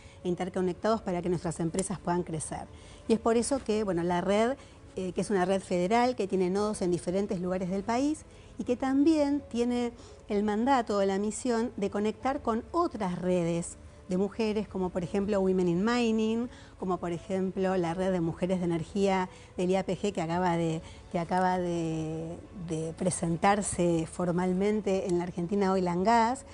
Speaker 8: para que nuestras empresas puedan crecer. Y es por eso que, bueno, la red que es una red federal que tiene nodos en diferentes lugares del país y que también tiene el mandato o la misión de conectar con otras redes de mujeres, como por ejemplo Women in Mining, como por ejemplo la red de mujeres de energía del IAPG que acaba de presentarse formalmente en la Argentina Oil and Gas,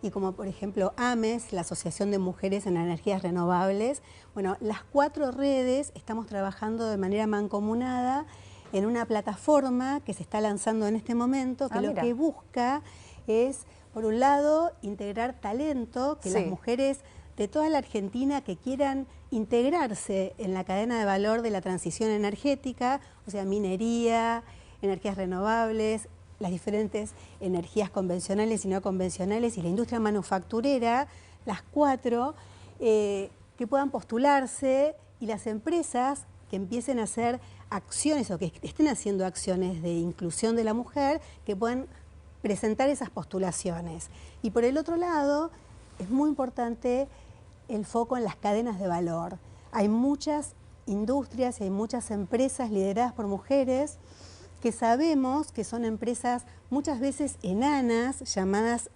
Speaker 8: y como por ejemplo AMES, la Asociación de Mujeres en Energías Renovables. Bueno, las 4 redes estamos trabajando de manera mancomunada en una plataforma que se está lanzando en este momento, que lo que busca es, por un lado, integrar talento, que las mujeres de toda la Argentina que quieran integrarse en la cadena de valor de la transición energética, o sea, minería, energías renovables, las diferentes energías convencionales y no convencionales y la industria manufacturera, las 4, que puedan postularse, y las empresas que empiecen a hacer acciones o que estén haciendo acciones de inclusión de la mujer, que puedan presentar esas postulaciones. Y por el otro lado, es muy importante el foco en las cadenas de valor. Hay muchas industrias y hay muchas empresas lideradas por mujeres que sabemos que son empresas muchas veces enanas, llamadas,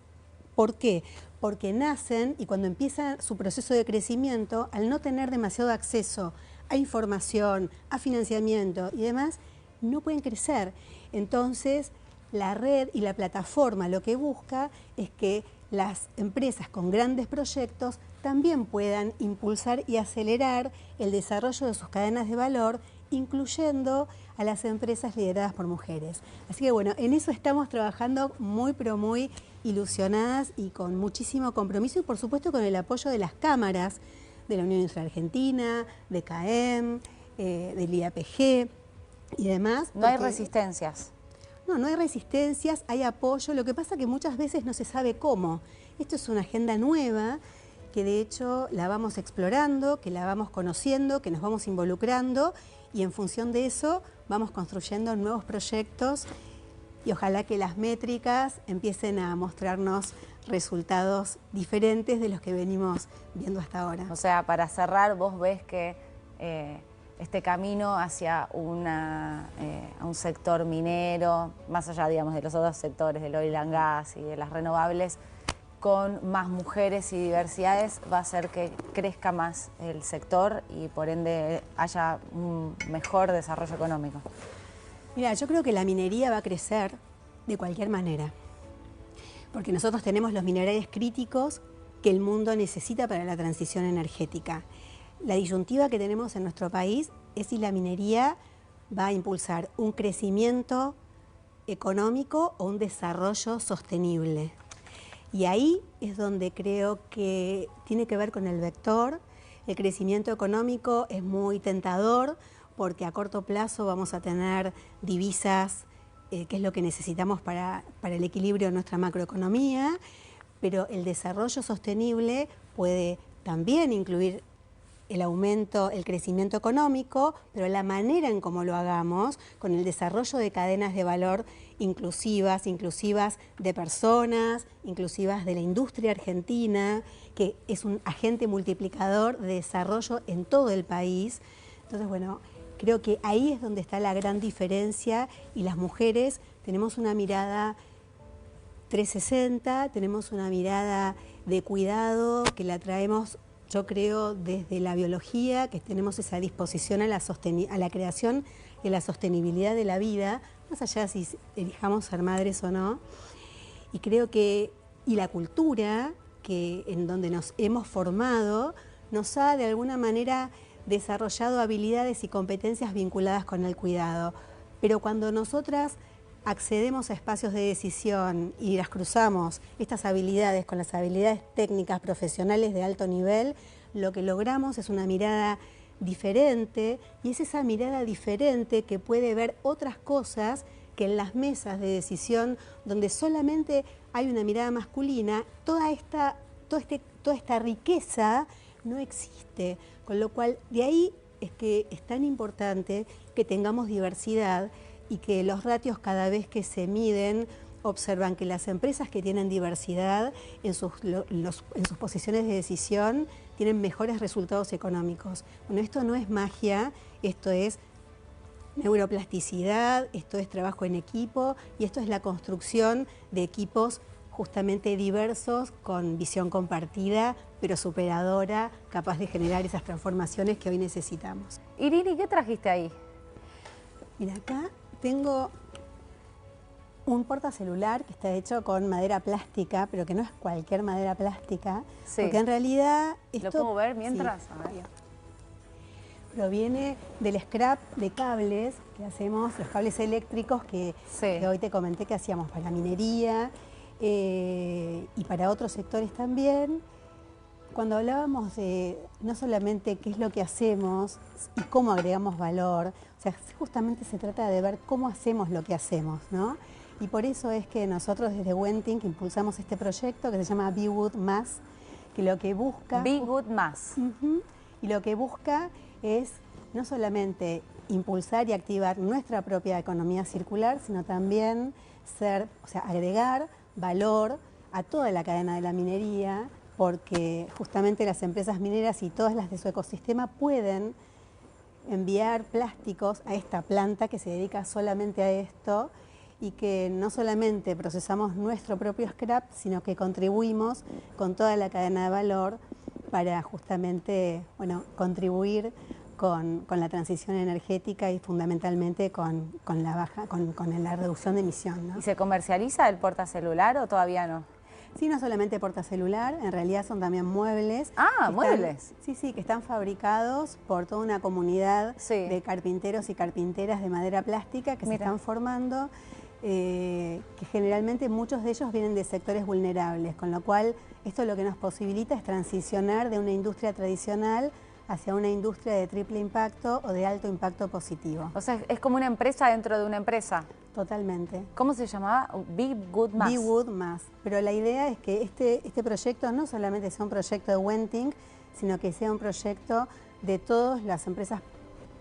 Speaker 8: ¿por qué? Porque nacen y cuando empieza su proceso de crecimiento, al no tener demasiado acceso a información, a financiamiento y demás, no pueden crecer. Entonces, la red y la plataforma lo que busca es que las empresas con grandes proyectos también puedan impulsar y acelerar el desarrollo de sus cadenas de valor, incluyendo a las empresas lideradas por mujeres. Así que bueno, en eso estamos trabajando muy pero muy ilusionadas y con muchísimo compromiso y por supuesto con el apoyo de las cámaras de la Unión Industrial Argentina, de CAEM, del IAPG y demás.
Speaker 1: No hay resistencias.
Speaker 8: No hay resistencias, hay apoyo. Lo que pasa es que muchas veces no se sabe cómo. Esto es una agenda nueva que de hecho la vamos explorando, que la vamos conociendo, que nos vamos involucrando y en función de eso vamos construyendo nuevos proyectos y ojalá que las métricas empiecen a mostrarnos resultados diferentes de los que venimos viendo hasta ahora.
Speaker 1: O sea, para cerrar, vos ves que este camino hacia un sector minero, más allá, digamos, de los otros sectores, del oil and gas y de las renovables, con más mujeres y diversidades, va a hacer que crezca más el sector y por ende haya un mejor desarrollo económico.
Speaker 8: Mira, yo creo que la minería va a crecer de cualquier manera, porque nosotros tenemos los minerales críticos que el mundo necesita para la transición energética. La disyuntiva que tenemos en nuestro país es si la minería va a impulsar un crecimiento económico o un desarrollo sostenible. Y ahí es donde creo que tiene que ver con el vector. El crecimiento económico es muy tentador porque a corto plazo vamos a tener divisas, que es lo que necesitamos para el equilibrio de nuestra macroeconomía, pero el desarrollo sostenible puede también incluir el aumento, el crecimiento económico, pero la manera en cómo lo hagamos, con el desarrollo de cadenas de valor inclusivas de personas, inclusivas de la industria argentina, que es un agente multiplicador de desarrollo en todo el país. Entonces, bueno, creo que ahí es donde está la gran diferencia y las mujeres tenemos una mirada 360, tenemos una mirada de cuidado que la traemos, yo creo, desde la biología, que tenemos esa disposición a la creación y a la sostenibilidad de la vida, más allá de si elijamos ser madres o no. Y creo que, y la cultura, que en donde nos hemos formado, nos ha de alguna manera desarrollado habilidades y competencias vinculadas con el cuidado. Pero cuando nosotras accedemos a espacios de decisión y las cruzamos, estas habilidades con las habilidades técnicas profesionales de alto nivel, lo que logramos es una mirada diferente y es esa mirada diferente que puede ver otras cosas que en las mesas de decisión donde solamente hay una mirada masculina, toda esta riqueza no existe, con lo cual de ahí es que es tan importante que tengamos diversidad y que los ratios cada vez que se miden observan que las empresas que tienen diversidad en sus posiciones de decisión tienen mejores resultados económicos. Bueno, esto no es magia, esto es neuroplasticidad, esto es trabajo en equipo y esto es la construcción de equipos justamente diversos, con visión compartida, pero superadora, capaz de generar esas transformaciones que hoy necesitamos.
Speaker 1: Irini, ¿qué trajiste ahí?
Speaker 8: Mira, acá tengo un portacelular que está hecho con madera plástica, pero que no es cualquier madera plástica,
Speaker 1: Sí.
Speaker 8: porque en realidad esto...
Speaker 1: ¿Lo puedo ver mientras?
Speaker 8: Sí,
Speaker 1: A ver.
Speaker 8: proviene del scrap de cables que hacemos, los cables eléctricos que hoy te comenté que hacíamos para minería y para otros sectores también. Cuando hablábamos de no solamente qué es lo que hacemos y cómo agregamos valor, o sea, justamente se trata de ver cómo hacemos lo que hacemos, ¿no? Y por eso es que nosotros desde Wenting impulsamos este proyecto que se llama Be Good Más, que lo que busca...
Speaker 1: Be Good Más.
Speaker 8: Y lo que busca es no solamente impulsar y activar nuestra propia economía circular, sino también agregar valor a toda la cadena de la minería, porque justamente las empresas mineras y todas las de su ecosistema pueden enviar plásticos a esta planta que se dedica solamente a esto y que no solamente procesamos nuestro propio scrap, sino que contribuimos con toda la cadena de valor para justamente contribuir con la transición energética y fundamentalmente con la reducción de emisión, ¿no?
Speaker 1: ¿Y se comercializa el portacelular o todavía no?
Speaker 8: Sí, no solamente portacelular, en realidad son también muebles.
Speaker 1: Ah, muebles.
Speaker 8: Sí, que están fabricados por toda una comunidad de carpinteros y carpinteras de madera plástica que se están formando, que generalmente muchos de ellos vienen de sectores vulnerables, con lo cual esto lo que nos posibilita es transicionar de una industria tradicional hacia una industria de triple impacto o de alto impacto positivo.
Speaker 1: O sea, es como una empresa dentro de una empresa.
Speaker 8: Totalmente.
Speaker 1: ¿Cómo se llamaba? Be Good Más.
Speaker 8: Be Good Más. Pero la idea es que este proyecto no solamente sea un proyecto de Wenting, sino que sea un proyecto de todas las empresas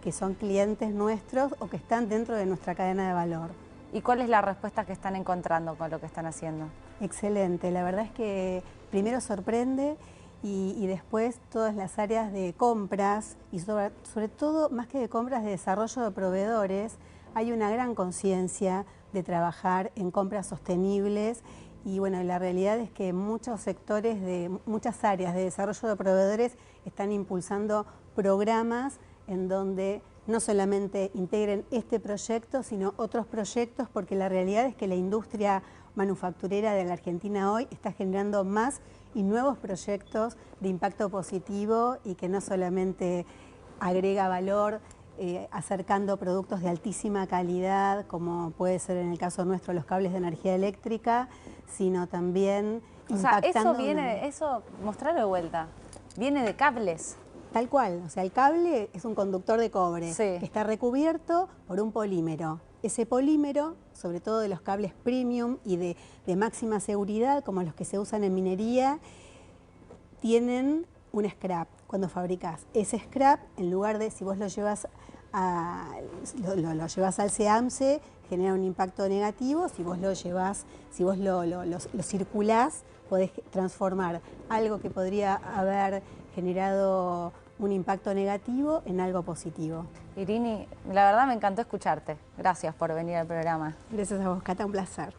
Speaker 8: que son clientes nuestros o que están dentro de nuestra cadena de valor.
Speaker 1: ¿Y cuál es la respuesta que están encontrando con lo que están haciendo?
Speaker 8: Excelente. La verdad es que primero sorprende y después todas las áreas de compras y sobre todo, más que de compras, de desarrollo de proveedores, hay una gran conciencia de trabajar en compras sostenibles y bueno, la realidad es que muchos sectores de muchas áreas de desarrollo de proveedores están impulsando programas en donde no solamente integren este proyecto, sino otros proyectos, porque la realidad es que la industria manufacturera de la Argentina hoy está generando más y nuevos proyectos de impacto positivo y que no solamente agrega valor acercando productos de altísima calidad, como puede ser en el caso nuestro los cables de energía eléctrica, sino también impactando...
Speaker 1: Eso, mostrarlo de vuelta, viene de cables.
Speaker 8: Tal cual, o sea, el cable es un conductor de cobre que está recubierto por un polímero. Ese polímero, sobre todo de los cables premium y de máxima seguridad, como los que se usan en minería, tienen un scrap cuando fabricás. Ese scrap, en lugar de, si vos lo llevas lo llevas al SEAMSE, genera un impacto negativo. Si vos lo llevas, si vos lo circulás, podés transformar algo que podría haber generado un impacto negativo en algo positivo.
Speaker 1: Irini, la verdad me encantó escucharte. Gracias por venir al programa.
Speaker 8: Gracias a vos, Cata, un placer.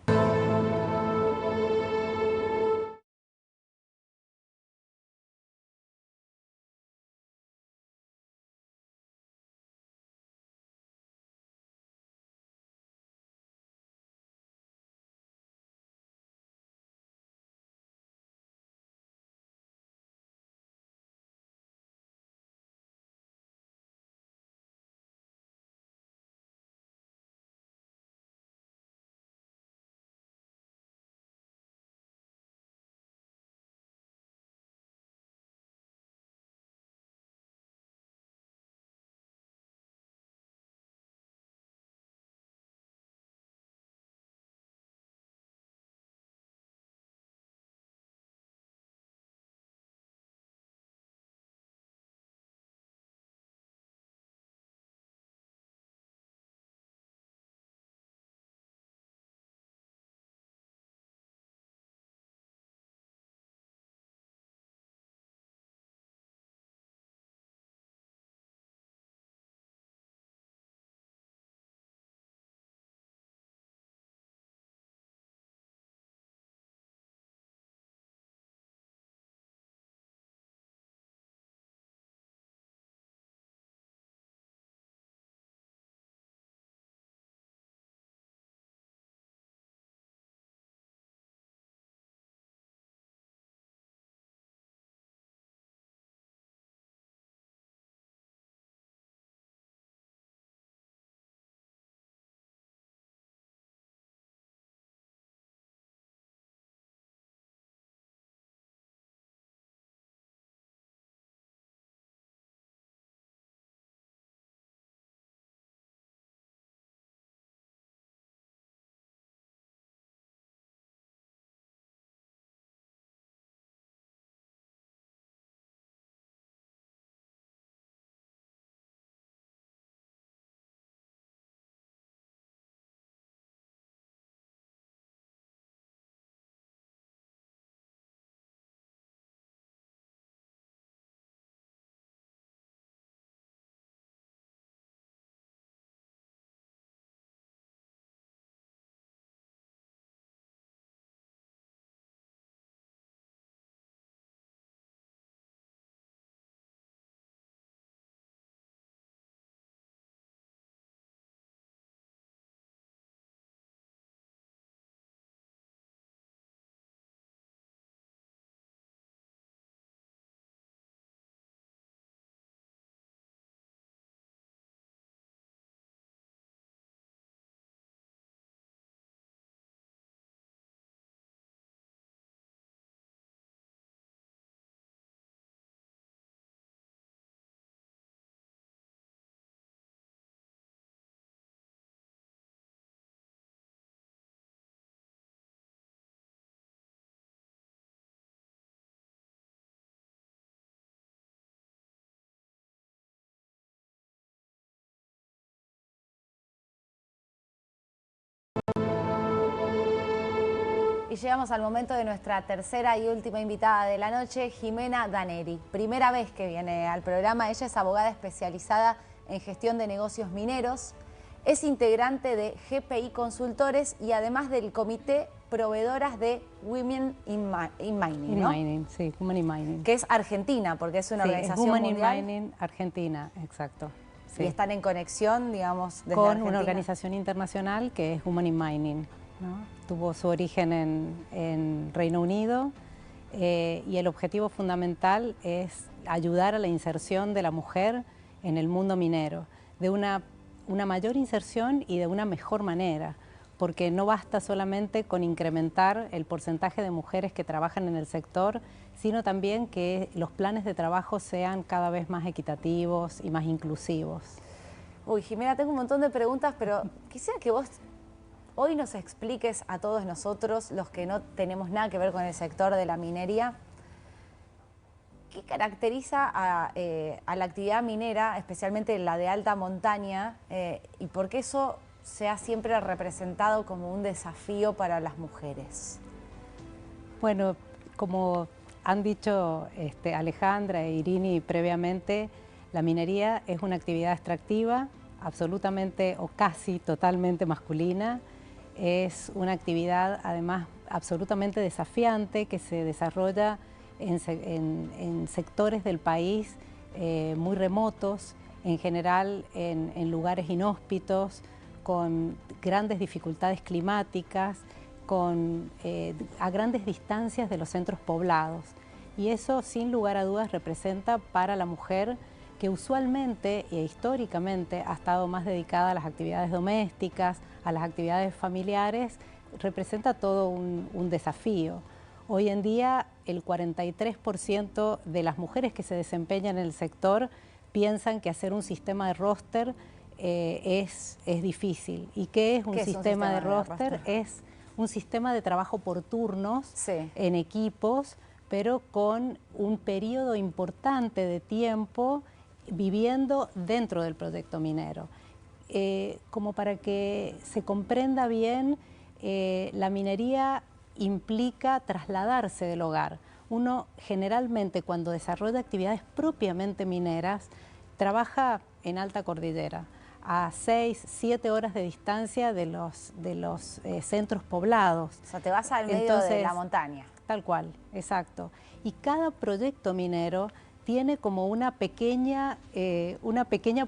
Speaker 1: llegamos al momento de nuestra tercera y última invitada de la noche, Jimena Daneri. Primera vez que viene al programa, ella es abogada especializada en gestión de negocios mineros, es integrante de GPI Consultores y además del comité proveedoras de Women in Mining, ¿no?
Speaker 10: Sí, Women in Mining.
Speaker 1: Que es argentina, porque es una organización
Speaker 10: Women
Speaker 1: mundial.
Speaker 10: in Mining Argentina, exacto. Sí.
Speaker 1: Y están en conexión, digamos, desde
Speaker 10: con
Speaker 1: Argentina.
Speaker 10: Una organización internacional que es Women in Mining, ¿no? Tuvo su origen en Reino Unido y el objetivo fundamental es ayudar a la inserción de la mujer en el mundo minero, de una mayor inserción y de una mejor manera, porque no basta solamente con incrementar el porcentaje de mujeres que trabajan en el sector, sino también que los planes de trabajo sean cada vez más equitativos y más inclusivos.
Speaker 1: Uy, Jimena, tengo un montón de preguntas, pero quisiera que vos hoy nos expliques a todos nosotros, los que no tenemos nada que ver con el sector de la minería, ¿qué caracteriza a la actividad minera, especialmente la de alta montaña, y por qué eso se ha siempre representado como un desafío para las mujeres?
Speaker 10: Bueno, como han dicho Alejandra e Irini previamente, la minería es una actividad extractiva absolutamente o casi totalmente masculina. Es una actividad además absolutamente desafiante que se desarrolla en sectores del país muy remotos, en general en lugares inhóspitos, con grandes dificultades climáticas, a grandes distancias de los centros poblados. Y eso, sin lugar a dudas, representa para la mujer, que usualmente e históricamente ha estado más dedicada a las actividades domésticas, a las actividades familiares, representa todo un desafío. Hoy en día, el 43% de las mujeres que se desempeñan en el sector piensan que hacer un sistema de roster es difícil. ¿Y qué es un sistema de roster? Es un sistema de trabajo por turnos, en equipos, pero con un periodo importante de tiempo viviendo dentro del proyecto minero. Como para que se comprenda bien, la minería implica trasladarse del hogar. Uno generalmente, cuando desarrolla actividades propiamente mineras, trabaja en alta cordillera, a 6, 7 horas de distancia de los centros poblados.
Speaker 1: O sea, te vas al medio de la montaña.
Speaker 10: Tal cual, exacto. Y cada proyecto minero tiene como una pequeña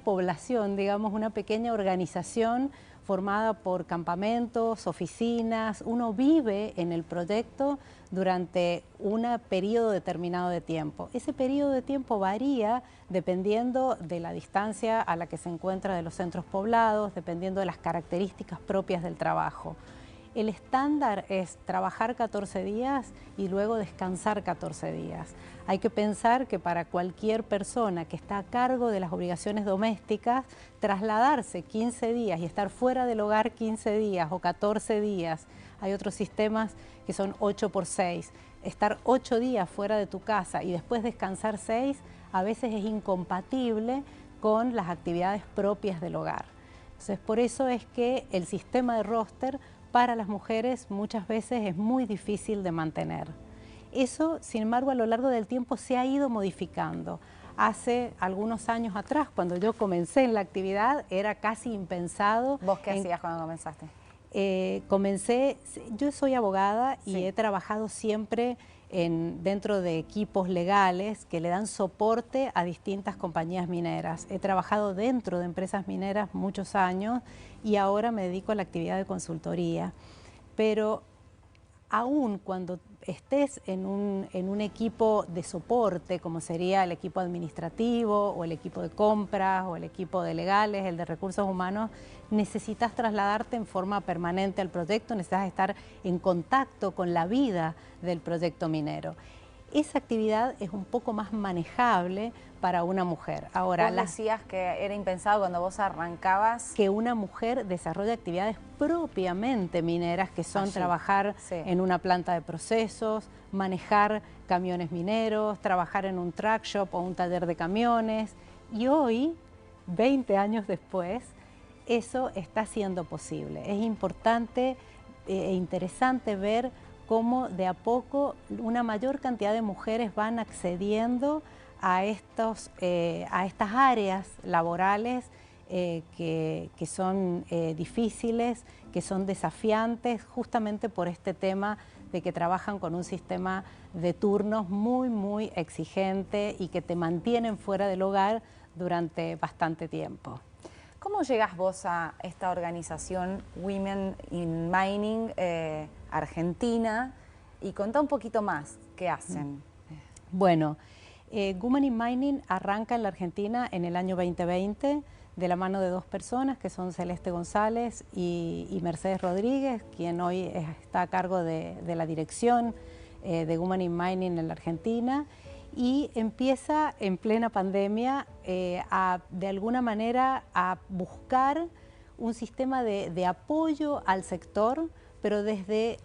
Speaker 10: población, digamos, una pequeña organización formada por campamentos, oficinas. Uno vive en el proyecto durante un periodo determinado de tiempo. Ese periodo de tiempo varía dependiendo de la distancia a la que se encuentra de los centros poblados, dependiendo de las características propias del trabajo. El estándar es trabajar 14 días y luego descansar 14 días. Hay que pensar que para cualquier persona que está a cargo de las obligaciones domésticas, trasladarse 15 días y estar fuera del hogar 15 días o 14 días, hay otros sistemas que son 8 por 6, estar 8 días fuera de tu casa y después descansar 6, a veces es incompatible con las actividades propias del hogar. Entonces, por eso es que el sistema de roster para las mujeres muchas veces es muy difícil de mantener. Eso, sin embargo, a lo largo del tiempo se ha ido modificando. Hace algunos años atrás, cuando yo comencé en la actividad, era casi impensado.
Speaker 1: ¿Vos qué hacías cuando comenzaste?
Speaker 10: Yo soy abogada y he trabajado siempre dentro de equipos legales que le dan soporte a distintas compañías mineras. He trabajado dentro de empresas mineras muchos años y ahora me dedico a la actividad de consultoría. Pero aún cuando estés en un equipo de soporte, como sería el equipo administrativo o el equipo de compras o el equipo de legales, el de recursos humanos, necesitas trasladarte en forma permanente al proyecto, necesitas estar en contacto con la vida del proyecto minero. Esa actividad es un poco más manejable para una mujer. Ahora,
Speaker 1: vos decías que era impensado cuando vos arrancabas.
Speaker 10: Que una mujer desarrolle actividades propiamente mineras, que son trabajar en una planta de procesos, manejar camiones mineros, trabajar en un track shop o un taller de camiones. Y hoy, 20 años después, eso está siendo posible. Es importante e interesante ver cómo de a poco una mayor cantidad de mujeres van accediendo a estas áreas laborales que son difíciles, que son desafiantes, justamente por este tema de que trabajan con un sistema de turnos muy exigente y que te mantienen fuera del hogar durante bastante tiempo.
Speaker 1: ¿Cómo llegas vos a esta organización Women in Mining Argentina? Y contá un poquito más, ¿qué hacen?
Speaker 10: Bueno, Women in Mining arranca en la Argentina en el año 2020 de la mano de dos personas que son Celeste González y Mercedes Rodríguez, quien hoy está a cargo de la dirección de Women in Mining en la Argentina, y empieza en plena pandemia de alguna manera a buscar un sistema de apoyo al sector, pero desde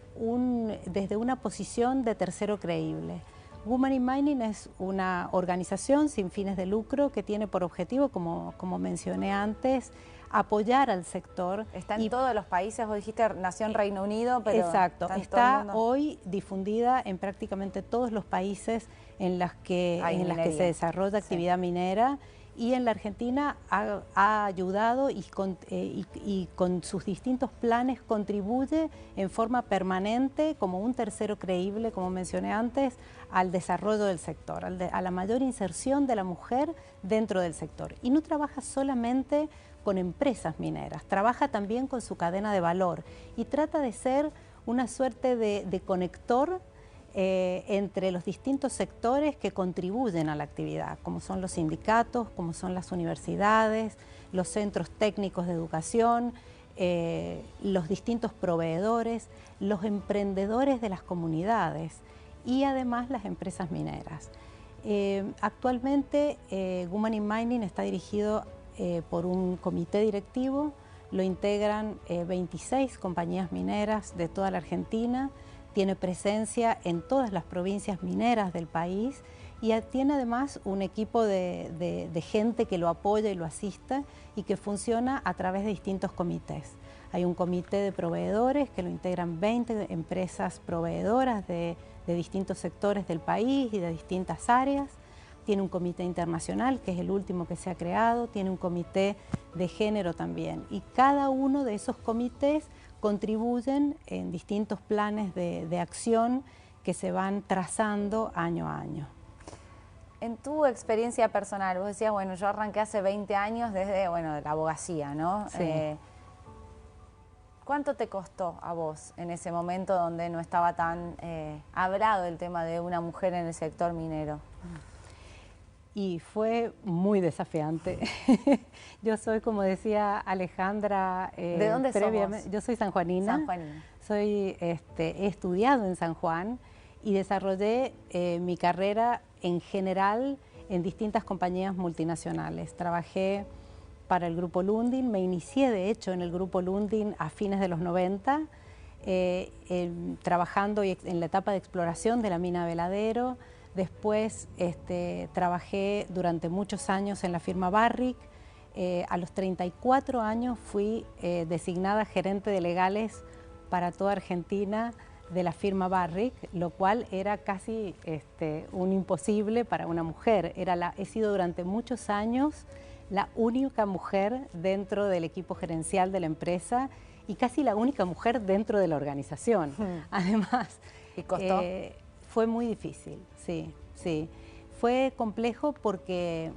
Speaker 10: una posición de tercero creíble. Women in Mining es una organización sin fines de lucro que tiene por objetivo, como mencioné antes, apoyar al sector.
Speaker 1: Está en todos los países, vos dijiste nació en Reino Unido, pero
Speaker 10: exacto, está hoy difundida en prácticamente todos los países en las que se desarrolla actividad minera, y en la Argentina ha ayudado y con sus distintos planes contribuye en forma permanente como un tercero creíble, como mencioné antes, al desarrollo del sector, a la mayor inserción de la mujer dentro del sector. Y no trabaja solamente con empresas mineras, trabaja también con su cadena de valor y trata de ser una suerte de conector entre los distintos sectores que contribuyen a la actividad, como son los sindicatos, como son las universidades, los centros técnicos de educación, los distintos proveedores, los emprendedores de las comunidades y además las empresas mineras. Actualmente Women in Mining está dirigido por un comité directivo, lo integran 26 compañías mineras de toda la Argentina, tiene presencia en todas las provincias mineras del país y tiene además un equipo de gente que lo apoya y lo asiste y que funciona a través de distintos comités. Hay un comité de proveedores que lo integran 20 empresas proveedoras de distintos sectores del país y de distintas áreas. Tiene un comité internacional, que es el último que se ha creado, tiene un comité de género también. Y cada uno de esos comités contribuyen en distintos planes de acción que se van trazando año a año.
Speaker 1: En tu experiencia personal, vos decías, bueno, yo arranqué hace 20 años desde, bueno, la abogacía, ¿no?
Speaker 10: Sí.
Speaker 1: ¿Cuánto te costó a vos en ese momento donde no estaba tan hablado el tema de una mujer en el sector minero?
Speaker 10: Y fue muy desafiante. Yo soy, como decía Alejandra,
Speaker 1: ¿de dónde
Speaker 10: previamente, yo soy sanjuanina.
Speaker 1: Sanjuanina.
Speaker 10: He estudiado en San Juan y desarrollé mi carrera en general en distintas compañías multinacionales. Trabajé para el Grupo Lundin, me inicié de hecho en el Grupo Lundin a fines de los 90, trabajando en la etapa de exploración de la mina Veladero. Después trabajé durante muchos años en la firma Barrick. A los 34 años fui designada gerente de legales para toda Argentina de la firma Barrick, lo cual era casi un imposible para una mujer. He sido durante muchos años la única mujer dentro del equipo gerencial de la empresa y casi la única mujer dentro de la organización. Además,
Speaker 1: ¿y costó?
Speaker 10: Fue muy difícil, sí. Fue complejo porque,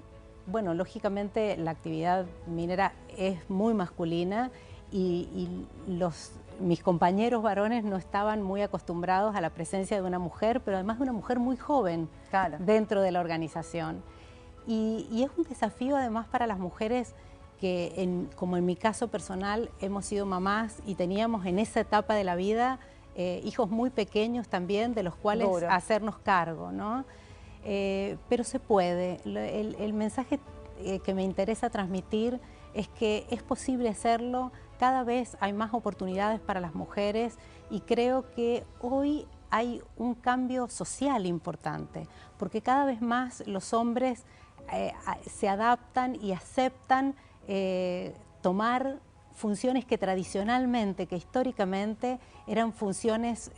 Speaker 10: bueno, lógicamente la actividad minera es muy masculina y mis compañeros varones no estaban muy acostumbrados a la presencia de una mujer, pero además de una mujer muy joven dentro de la organización. Y es un desafío además para las mujeres que, como en mi caso personal, hemos sido mamás y teníamos en esa etapa de la vida hijos muy pequeños también, de los cuales hacernos cargo, ¿no? Pero se puede. El mensaje que me interesa transmitir es que es posible hacerlo. Cada vez hay más oportunidades para las mujeres y creo que hoy hay un cambio social importante, porque cada vez más los hombres se adaptan y aceptan tomar funciones que tradicionalmente, que históricamente eran funciones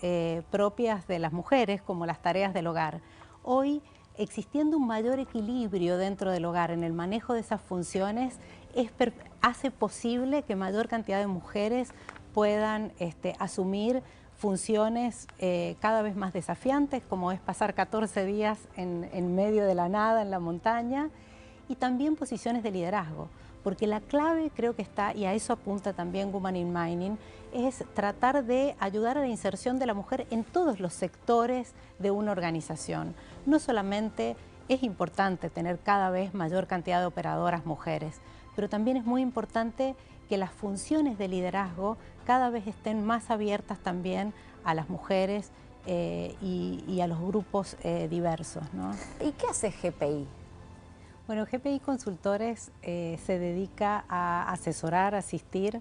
Speaker 10: propias de las mujeres, como las tareas del hogar. Hoy, existiendo un mayor equilibrio dentro del hogar en el manejo de esas funciones, hace posible que mayor cantidad de mujeres puedan asumir funciones cada vez más desafiantes, como es pasar 14 días en medio de la nada, en la montaña, y también posiciones de liderazgo. Porque la clave creo que está, y a eso apunta también Women in Mining, es tratar de ayudar a la inserción de la mujer en todos los sectores de una organización. No solamente es importante tener cada vez mayor cantidad de operadoras mujeres, pero también es muy importante que las funciones de liderazgo cada vez estén más abiertas también a las mujeres y a los grupos diversos, ¿no?
Speaker 1: ¿Y qué hace GPI?
Speaker 10: Bueno, GPI Consultores se dedica a asesorar, asistir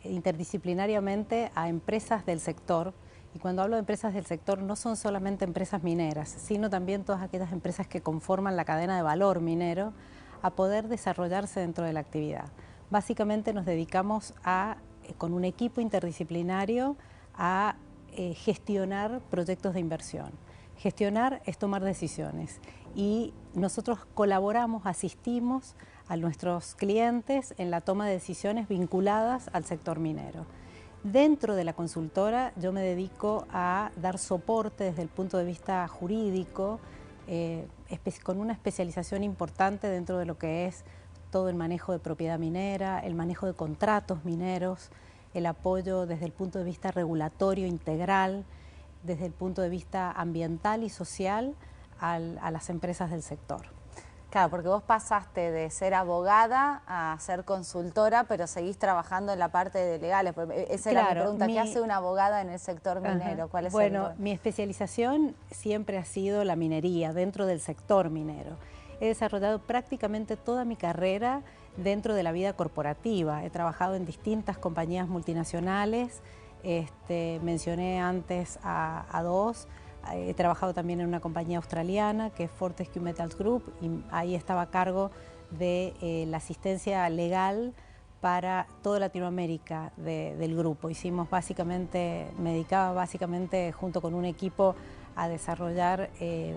Speaker 10: interdisciplinariamente a empresas del sector. Y cuando hablo de empresas del sector, no son solamente empresas mineras, sino también todas aquellas empresas que conforman la cadena de valor minero, a poder desarrollarse dentro de la actividad. Básicamente nos dedicamos con un equipo interdisciplinario a gestionar proyectos de inversión. Gestionar es tomar decisiones y nosotros colaboramos, asistimos a nuestros clientes en la toma de decisiones vinculadas al sector minero. Dentro de la consultora yo me dedico a dar soporte desde el punto de vista jurídico, con una especialización importante dentro de lo que es todo el manejo de propiedad minera, el manejo de contratos mineros, el apoyo desde el punto de vista regulatorio integral, desde el punto de vista ambiental y social a las empresas del sector.
Speaker 1: Claro, porque vos pasaste de ser abogada a ser consultora, pero seguís trabajando en la parte de legales. Esa era mi pregunta, ¿qué hace una abogada en el sector minero? ¿Cuál es
Speaker 10: mi especialización siempre ha sido la minería, dentro del sector minero. He desarrollado prácticamente toda mi carrera dentro de la vida corporativa. He trabajado en distintas compañías multinacionales, mencioné antes a dos. He trabajado también en una compañía australiana que es Fortescue Metals Group y ahí estaba a cargo de la asistencia legal para toda Latinoamérica del grupo. Me dedicaba básicamente junto con un equipo a desarrollar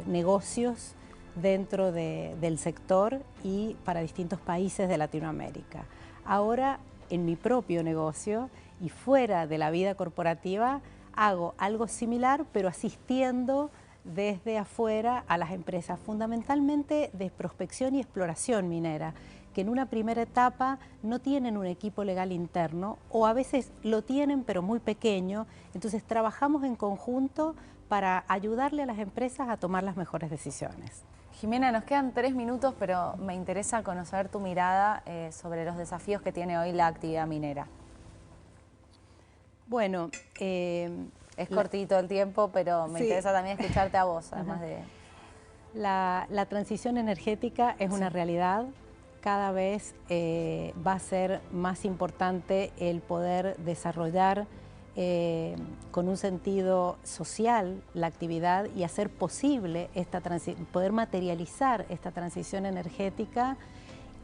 Speaker 10: negocios dentro del sector y para distintos países de Latinoamérica. Ahora, en mi propio negocio y fuera de la vida corporativa, hago algo similar, pero asistiendo desde afuera a las empresas, fundamentalmente de prospección y exploración minera, que en una primera etapa no tienen un equipo legal interno o a veces lo tienen pero muy pequeño, entonces trabajamos en conjunto para ayudarle a las empresas a tomar las mejores decisiones.
Speaker 1: Jimena, nos quedan 3 minutos, pero me interesa conocer tu mirada sobre los desafíos que tiene hoy la actividad minera.
Speaker 10: Bueno,
Speaker 1: es cortito el tiempo, pero me interesa también escucharte a vos, además de...
Speaker 10: La transición energética es una realidad. Cada vez va a ser más importante el poder desarrollar con un sentido social la actividad y hacer posible poder materializar esta transición energética.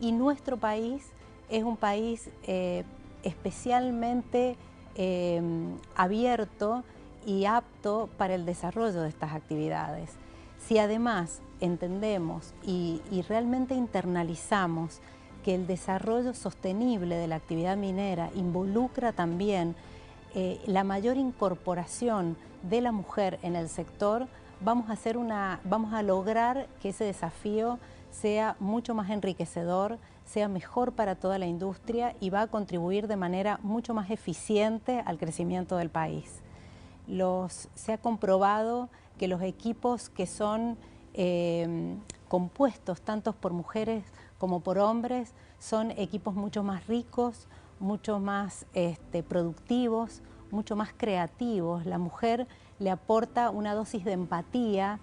Speaker 10: Y nuestro país es un país especialmente abierto y apto para el desarrollo de estas actividades. Si además entendemos y realmente internalizamos que el desarrollo sostenible de la actividad minera involucra también la mayor incorporación de la mujer en el sector, vamos a lograr que ese desafío sea mucho más enriquecedor, sea mejor para toda la industria y va a contribuir de manera mucho más eficiente al crecimiento del país. Se ha comprobado que los equipos que son compuestos tanto por mujeres como por hombres son equipos mucho más ricos, mucho más productivos, mucho más creativos. La mujer le aporta una dosis de empatía,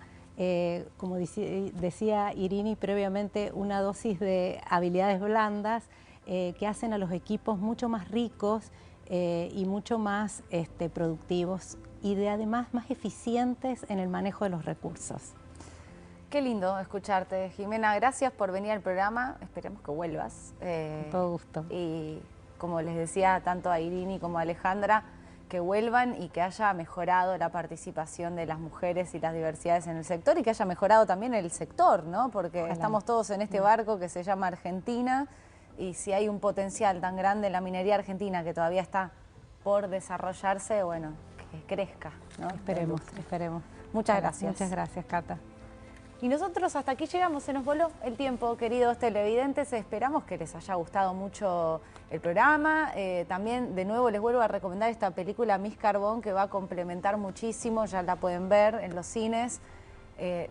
Speaker 10: como decía Irini previamente, una dosis de habilidades blandas que hacen a los equipos mucho más ricos y mucho más productivos y además más eficientes en el manejo de los recursos.
Speaker 1: Qué lindo escucharte, Jimena. Gracias por venir al programa. Esperemos que vuelvas.
Speaker 10: Con todo gusto.
Speaker 1: Y como les decía tanto a Irini como a Alejandra, que vuelvan y que haya mejorado la participación de las mujeres y las diversidades en el sector y que haya mejorado también el sector, ¿no? Porque
Speaker 10: Ojalá.
Speaker 1: estamos todos en este barco que se llama Argentina y si hay un potencial tan grande en la minería argentina que todavía está por desarrollarse, bueno, que crezca, ¿no?
Speaker 10: Esperemos, esperemos.
Speaker 1: Muchas gracias.
Speaker 10: Muchas gracias, Cata.
Speaker 1: Y nosotros hasta aquí llegamos, se nos voló el tiempo, queridos televidentes. Esperamos que les haya gustado mucho el programa. También, de nuevo, les vuelvo a recomendar esta película Miss Carbón, que va a complementar muchísimo, ya la pueden ver en los cines,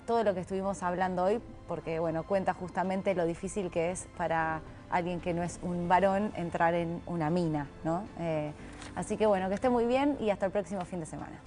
Speaker 1: todo lo que estuvimos hablando hoy, porque, bueno, cuenta justamente lo difícil que es para alguien que no es un varón entrar en una mina, ¿no? Así que, bueno, que esté muy bien y hasta el próximo fin de semana.